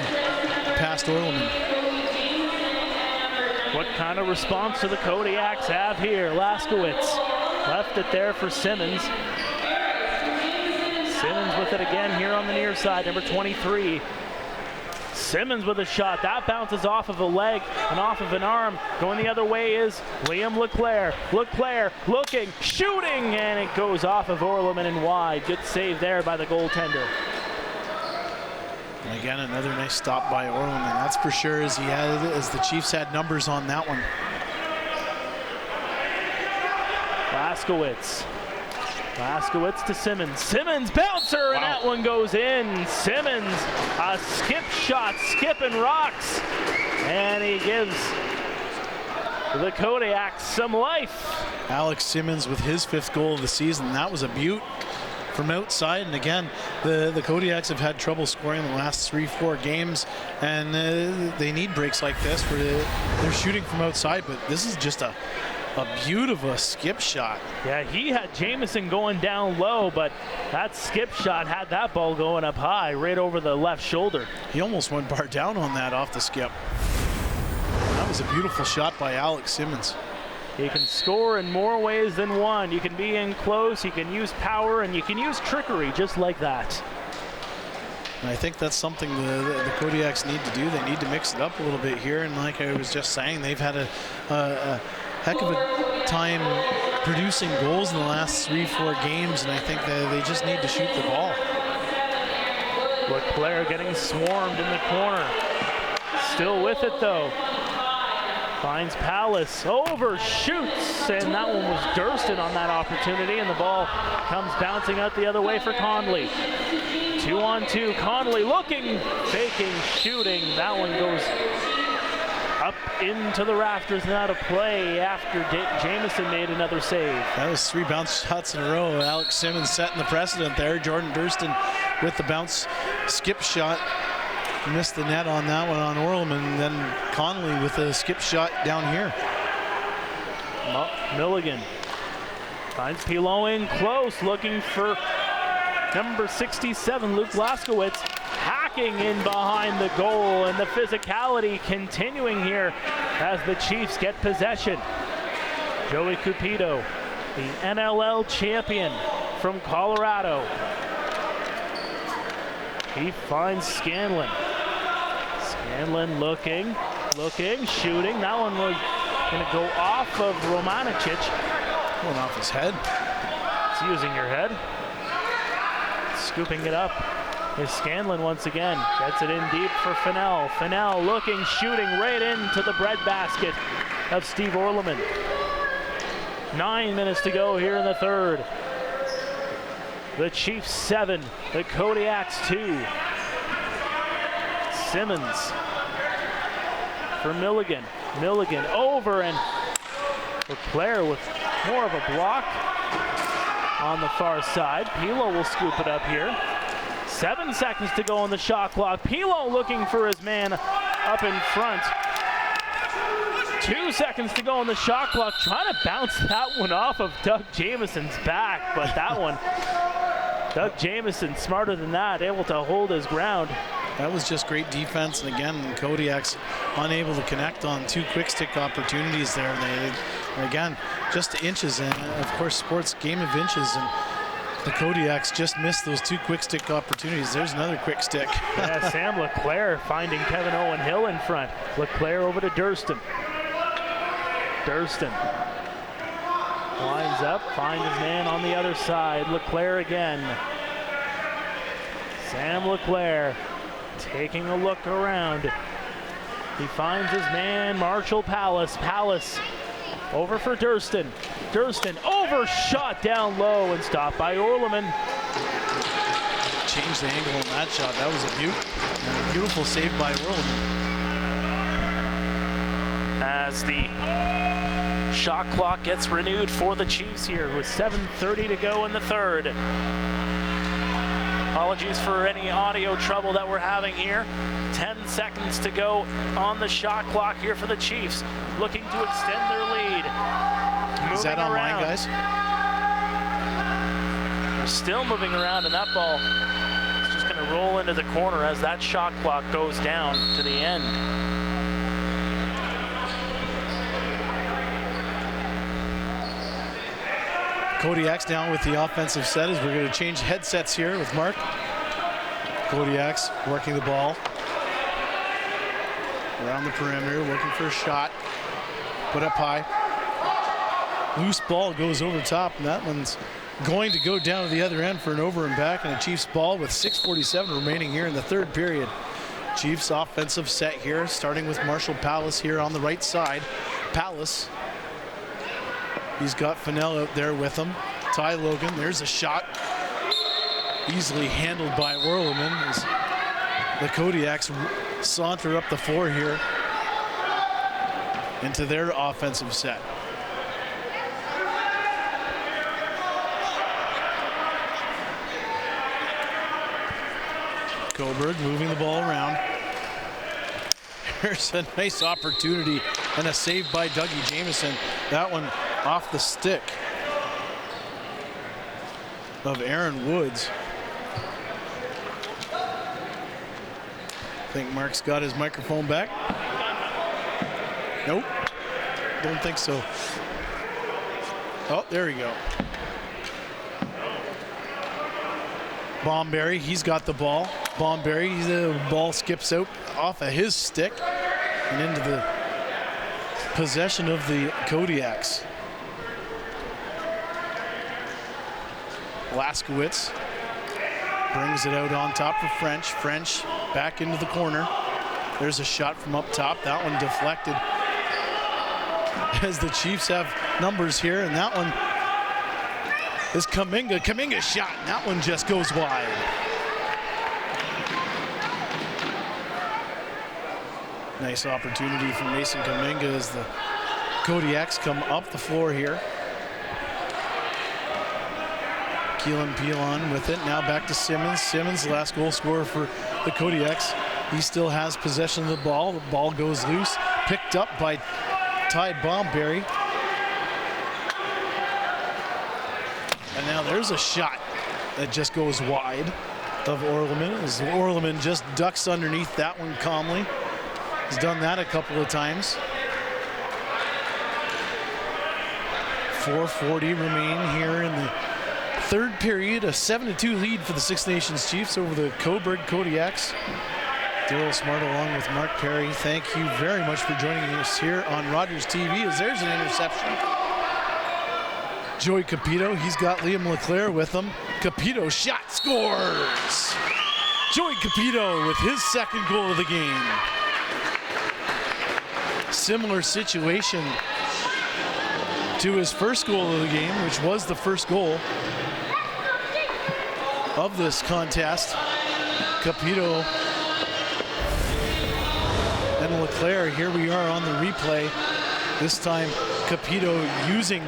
Speaker 2: past Orleman.
Speaker 1: What kind of response do the Kodiaks have here? Laskowitz left it there for Simmons. Simmons with it again here on the near side, number 23. Simmons with a shot. That bounces off of a leg and off of an arm. Going the other way is Liam Leclerc. Leclerc looking, shooting, and it goes off of Orleman and wide. Good save there by the goaltender.
Speaker 2: And again, another nice stop by Orleman. That's for sure, as the Chiefs had numbers on that one.
Speaker 1: Laskowitz to Simmons. Simmons bouncer, and that one goes in. Simmons, a skip shot, skipping rocks, and he gives the Kodiaks some life.
Speaker 2: Alex Simmons with his 5th goal of the season. That was a beaut from outside, and again, the Kodiaks have had trouble scoring the last 3-4 games, and they need breaks like this where they're shooting from outside, but this is just a beautiful skip shot.
Speaker 1: Yeah, he had Jamison going down low, but that skip shot had that ball going up high, right over the left shoulder.
Speaker 2: He almost went bar down on that off the skip. That was a beautiful shot by Alex Simmons.
Speaker 1: He can score in more ways than one. You can be in close, you can use power, and you can use trickery just like that.
Speaker 2: And I think that's something the Kodiaks need to do. They need to mix it up a little bit here, and like I was just saying, they've had a heck of a time producing goals in the last 3-4 games, and I think that they just need to shoot the ball.
Speaker 1: LeClaire getting swarmed in the corner. Still with it though. Finds Palace, overshoots, and that one was Durston on that opportunity, and the ball comes bouncing out the other way for Conley. 2-on-2, Conley looking, faking, shooting. That one goes up into the rafters and out of play after Jamieson made another save.
Speaker 2: That was 3 bounce shots in a row. Alex Simmons setting the precedent there. Jordan Durston with the bounce skip shot. Missed the net on that one on Orleman, and then Conley with a skip shot down here.
Speaker 1: Milligan finds Pilot in close, looking for number 67, Luke Laskowitz, hacking in behind the goal, and the physicality continuing here as the Chiefs get possession. Joey Cupido, the NLL champion from Colorado. He finds Scanlon. Scanlon looking, shooting. That one was going to go off of Romanicic.
Speaker 2: Going off his head.
Speaker 1: It's using your head. Scooping it up is Scanlon once again. Gets it in deep for Fennell. Fennell looking, shooting right into the breadbasket of Steve Orleman. 9 minutes to go here in the third. The Chiefs 7, the Kodiaks 2. Simmons for Milligan. Milligan over, and LeClaire with more of a block on the far side. Pilo will scoop it up here. 7 seconds to go on the shot clock. Pilo looking for his man up in front. 2 seconds to go on the shot clock. Trying to bounce that one off of Doug Jamison's back, but that one, Doug Jamieson, smarter than that, able to hold his ground.
Speaker 2: That was just great defense, and again, Kodiaks unable to connect on 2 quick stick opportunities there. They, again, just inches, and of course, sports game of inches, and the Kodiaks just missed those 2 quick stick opportunities. There's another quick stick.
Speaker 1: Yeah, Sam LeClaire finding Kevin Owen Hill in front. LeClaire over to Durston. Durston lines up, finds his man on the other side. LeClaire again. Sam LeClaire taking a look around. He finds his man, Marshall Palace. Palace over for Durston. Durston overshot down low and stopped by Orleman.
Speaker 2: Changed the angle on that shot. That was a beautiful save by Orleman.
Speaker 1: As the shot clock gets renewed for the Chiefs here with 7:30 to go in the third. Apologies for any audio trouble that we're having here. 10 seconds to go on the shot clock here for the Chiefs, looking to extend their lead.
Speaker 2: Is that on mine, guys?
Speaker 1: They're still moving around, and that ball is just going to roll into the corner as that shot clock goes down to the end.
Speaker 2: Kodiaks down with the offensive set as we're going to change headsets here with Mark. Kodiaks working the ball around the perimeter, looking for a shot. Put up high. Loose ball goes over top, and that one's going to go down to the other end for an over and back, and a Chiefs ball with 6:47 remaining here in the third period. Chiefs offensive set here, starting with Marshall Palace here on the right side. Palace. He's got Fennell out there with him. Ty Logan, there's a shot. Easily handled by Orleman as the Kodiaks saunter up the floor here into their offensive set. Cobourg moving the ball around. Here's a nice opportunity and a save by Dougie Jamieson. That one off the stick of Aaron Woods. I think Mark's got his microphone back. Nope, don't think so. Oh, there we go. Bomberry, he's got the ball. Bomberry, the ball skips out off of his stick and into the possession of the Kodiaks. Laskowitz brings it out on top for French. French back into the corner. There's a shot from up top. That one deflected as the Chiefs have numbers here, and that one is Kaminga. Kaminga's shot, and that one just goes wide. Nice opportunity for Mason Kaminga as the Kodiaks come up the floor here. Keelan Pilon with it. Now back to Simmons. Simmons, the last goal scorer for the Kodiaks. He still has possession of the ball. The ball goes loose. Picked up by Ty Bomberry. And now there's a shot that just goes wide of Orleman as Orleman just ducks underneath that one calmly. He's done that a couple of times. 4:40 remain here in the third period. A 7-2 lead for the Six Nations Chiefs over the Cobourg Kodiaks. Daryl Smart along with Mark Perry. Thank you very much for joining us here on Rogers TV as there's an interception. Joey Capito, he's got Liam Leclerc with him. Capito shot, scores! Joey Capito with his second goal of the game. Similar situation to his first goal of the game, which was the first goal of this contest. Capito and Leclerc, here we are on the replay. This time Capito using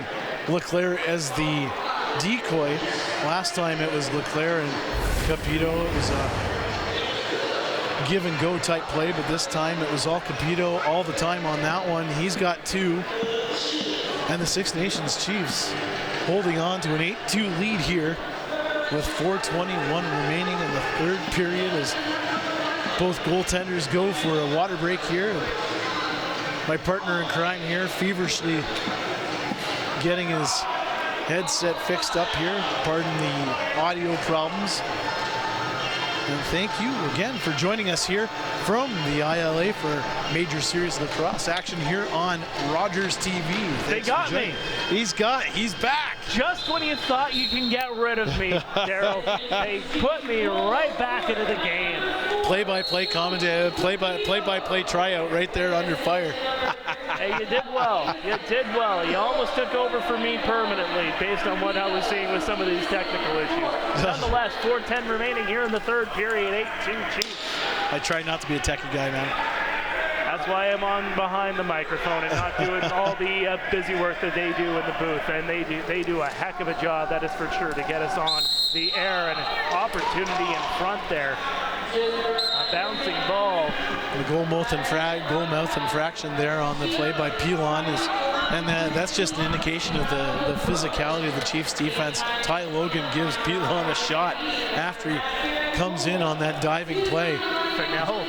Speaker 2: Leclerc as the decoy. Last time it was Leclerc and Capito. It was a give and go type play, but this time it was all Capito all the time on that one. He's got two. And the Six Nations Chiefs holding on to an 8-2 lead here with 4:21 remaining in the third period as both goaltenders go for a water break here. My partner in crime here feverishly getting his headset fixed up here. Pardon the audio problems. And thank you again for joining us here from the ILA for Major Series Lacrosse action here on Rogers TV.
Speaker 1: They got me.
Speaker 2: He's back.
Speaker 1: Just when you thought you can get rid of me, Daryl, they put me right back into the game.
Speaker 2: Play-by-play commentator, play-by-play tryout right there under fire.
Speaker 1: Hey, you did well. You did well. You almost took over for me permanently based on what I was seeing with some of these technical issues. Nonetheless, 4:10 remaining here in the third period, 8-2 Chiefs.
Speaker 2: I try not to be a techie guy, man.
Speaker 1: That's why I'm on behind the microphone and not doing all the busy work that they do in the booth. And they do a heck of a job, that is for sure, to get us on the air. And an opportunity in front there. A bouncing ball.
Speaker 2: The goalmouth infraction there on the play by Pilon and that's just an indication of the physicality of the Chiefs defense. Ty Logan gives Pilon a shot after he comes in on that diving play.
Speaker 1: Fennell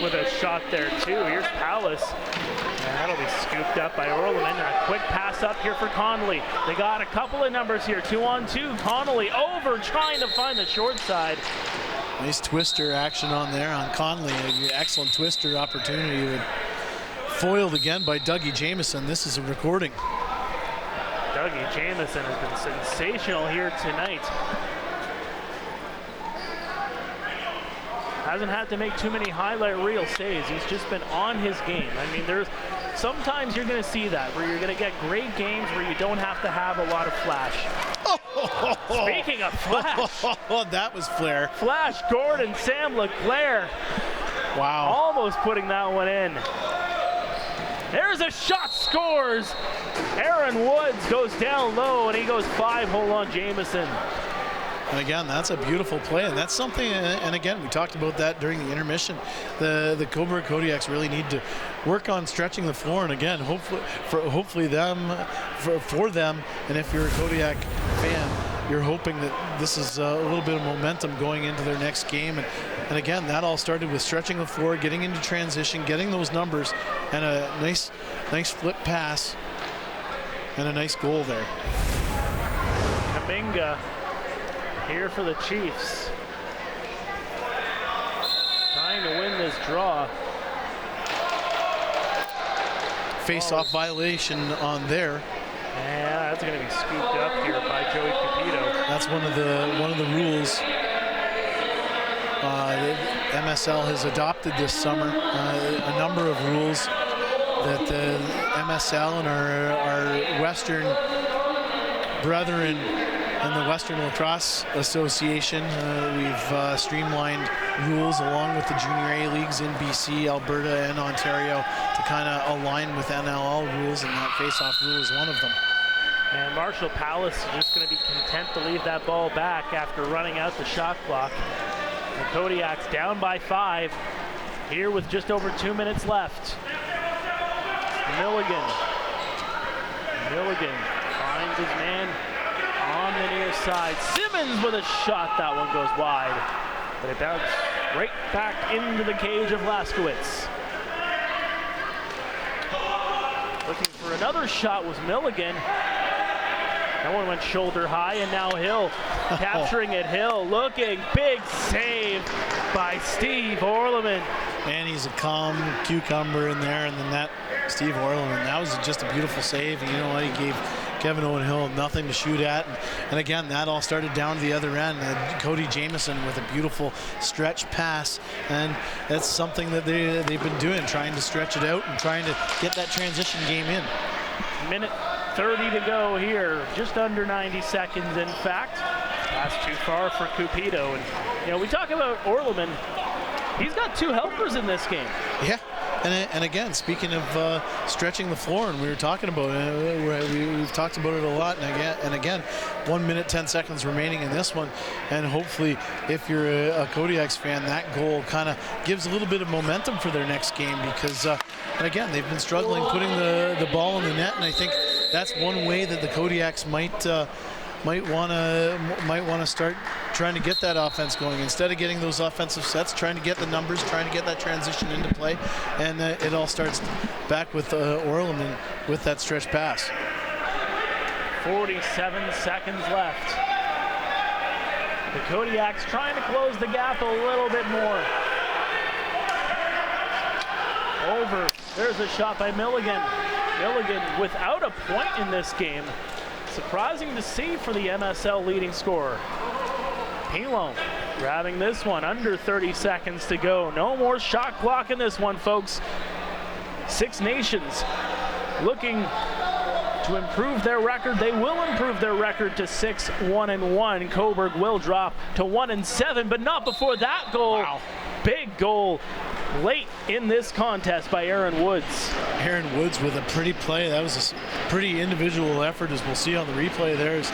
Speaker 1: with a shot there too. Here's Palace. And that'll be scooped up by Orleman. And a quick pass up here for Connolly. They got a couple of numbers here, 2-on-2. Connolly over trying to find the short side.
Speaker 2: Nice twister action on there on Conley. An excellent twister opportunity. Foiled again by Dougie Jamieson. This is a recording.
Speaker 1: Dougie Jamieson has been sensational here tonight. Hasn't had to make too many highlight reel saves. He's just been on his game. I mean, sometimes you're going to see that, where you're going to get great games where you don't have to have a lot of flash. Speaking of flash.
Speaker 2: That was Flair.
Speaker 1: Flash Gordon, Sam Leclerc.
Speaker 2: Wow.
Speaker 1: Almost putting that one in. There's a shot, scores. Aaron Woods goes down low, and he goes 5-hole on Jamieson.
Speaker 2: And again, that's a beautiful play, and that's something, and again, we talked about that during the intermission. The Cobourg Kodiaks really need to work on stretching the floor, and again, hopefully for them, and if you're a Kodiak fan, you're hoping that this is a little bit of momentum going into their next game. And again, that all started with stretching the floor, getting into transition, getting those numbers, and a nice flip pass, and a nice goal there.
Speaker 1: Kaminga here for the Chiefs. Trying to win this draw.
Speaker 2: Face-off violation on there.
Speaker 1: Yeah, that's going to be scooped up here by Joey Cupido.
Speaker 2: That's one of the rules that MSL has adopted this summer. A number of rules that the MSL and our Western brethren and the Western Lacrosse Association, we've streamlined rules along with the junior A leagues in BC, Alberta, and Ontario to kind of align with NLL rules, and that face-off rule is one of them.
Speaker 1: And Marshall Palace is just going to be content to leave that ball back after running out the shot clock. The Kodiaks down by 5 here with just over 2 minutes left. Milligan finds his man on the near side. Simmons with a shot. That one goes wide, but it bounced right back into the cage of Laskowitz. Looking for another shot was Milligan. That one went shoulder high, and now Hill capturing it. Hill looking, big save by Steve Orleman.
Speaker 2: Man, he's a calm cucumber in there, and then that Steve Orleman, that was just a beautiful save. And you know what, he gave Kevin Owen Hill nothing to shoot at. And again, that all started down to the other end. Cody Jamieson with a beautiful stretch pass. And that's something that they've been doing, trying to stretch it out and trying to get that transition game in.
Speaker 1: Minute 30 to go here, just under 90 seconds in fact. Pass too far for Cupido. And you know, we talk about Orleman, he's got 2 helpers in this game.
Speaker 2: Yeah. And again, speaking of stretching the floor, and we were talking about it, we've talked about it a lot, and again, 1 minute, 10 seconds remaining in this one, and hopefully, if you're a Kodiaks fan, that goal kind of gives a little bit of momentum for their next game, because, and again, they've been struggling putting the ball in the net, and I think that's one way that the Kodiaks might want to start trying to get that offense going. Instead of getting those offensive sets, trying to get the numbers, trying to get that transition into play, and it all starts back with Orleman with that stretch pass.
Speaker 1: 47 seconds left. The Kodiaks trying to close the gap a little bit more. Over. There's a shot by Milligan. Milligan without a point in this game. Surprising to see for the MSL leading scorer. Pilon grabbing this one, under 30 seconds to go. No more shot clock in this one, folks. Six Nations looking to improve their record. They will improve their record to 6-1-1. Cobourg will drop to 1-7, but not before that goal. Wow. Big goal late in this contest by Aaron Woods.
Speaker 2: Aaron Woods with a pretty play. That was a pretty individual effort, as we'll see on the replay. There's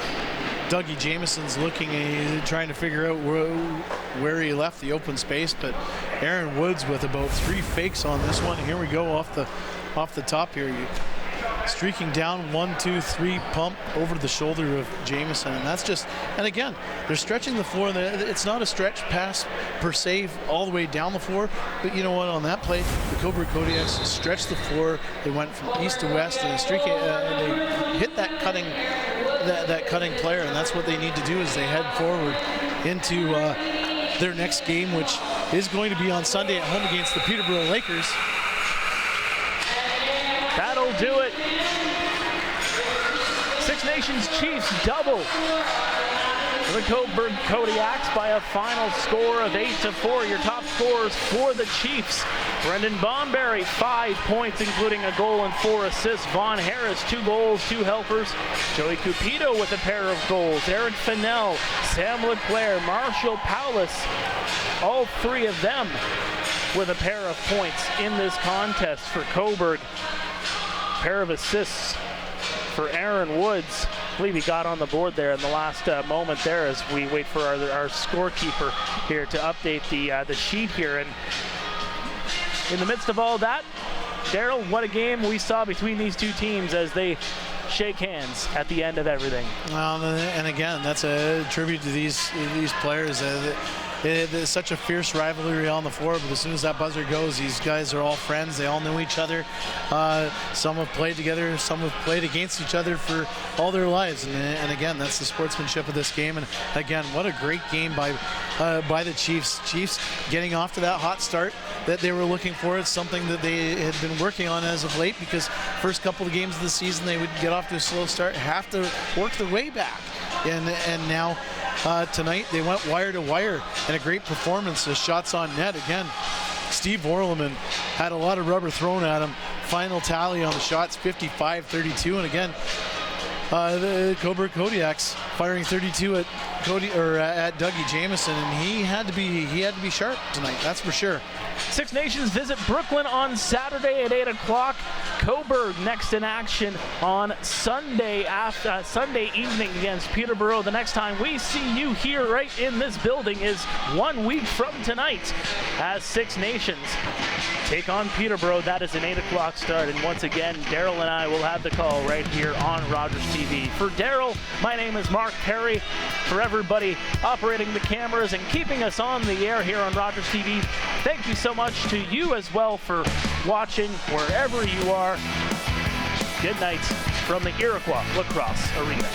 Speaker 2: Dougie Jamieson's looking, trying to figure out where he left the open space, but Aaron Woods with about 3 fakes on this one. Here we go off the top here. Streaking down, 1, 2, 3 pump over the shoulder of Jamieson, and that's just, and again, they're stretching the floor. It's not a stretch pass per se all the way down the floor, but you know what, on that play, the Cobourg Kodiaks stretched the floor. They went from east to west, and they hit that cutting player, and that's what they need to do as they head forward into their next game, which is going to be on Sunday at home against the Peterborough Lakers.
Speaker 1: That'll do it. Six Nations Chiefs double the Cobourg Kodiaks by a final score of 8-4. Your top scorers for the Chiefs: Brendan Bonberry, 5 points, including a goal and 4 assists. Vaughn Harris, 2 goals, 2 helpers. Joey Cupido with a pair of goals. Eric Fennell, Sam Leclerc, Marshall Paulus, all 3 of them with a pair of points in this contest for Cobourg. Pair of assists for Aaron Woods. I believe he got on the board there in the last moment there as we wait for our scorekeeper here to update the sheet here. And in the midst of all that, Daryl, what a game we saw between these two teams as they shake hands at the end of everything.
Speaker 2: And again, that's a tribute to these players. There's such a fierce rivalry on the floor, but as soon as that buzzer goes, these guys are all friends. They all know each other. Some have played together, some have played against each other for all their lives. And again, that's the sportsmanship of this game. And again, what a great game by the Chiefs. Chiefs getting off to that hot start that they were looking for. It's something that they had been working on as of late, because first couple of games of the season they would get off to a slow start, have to work their way back. And now tonight they went wire to wire, and a great performance. The shots on net again. Steve Orleman had a lot of rubber thrown at him. Final tally on the shots, 55-32, and again, the Cobourg Kodiaks firing 32 at Dougie Jamieson, and he had to be sharp tonight. That's for sure.
Speaker 1: Six Nations visit Brooklyn on Saturday at 8 o'clock. Cobourg next in action on Sunday evening against Peterborough. The next time we see you here right in this building is 1 week from tonight, as Six Nations take on Peterborough. That is an 8 o'clock start. And once again, Daryl and I will have the call right here on Rogers TV. For Daryl, my name is Mark Perry. For everybody operating the cameras and keeping us on the air here on Rogers TV, thank you so much to you as well for watching wherever you are. Good night from the Iroquois Lacrosse Arena.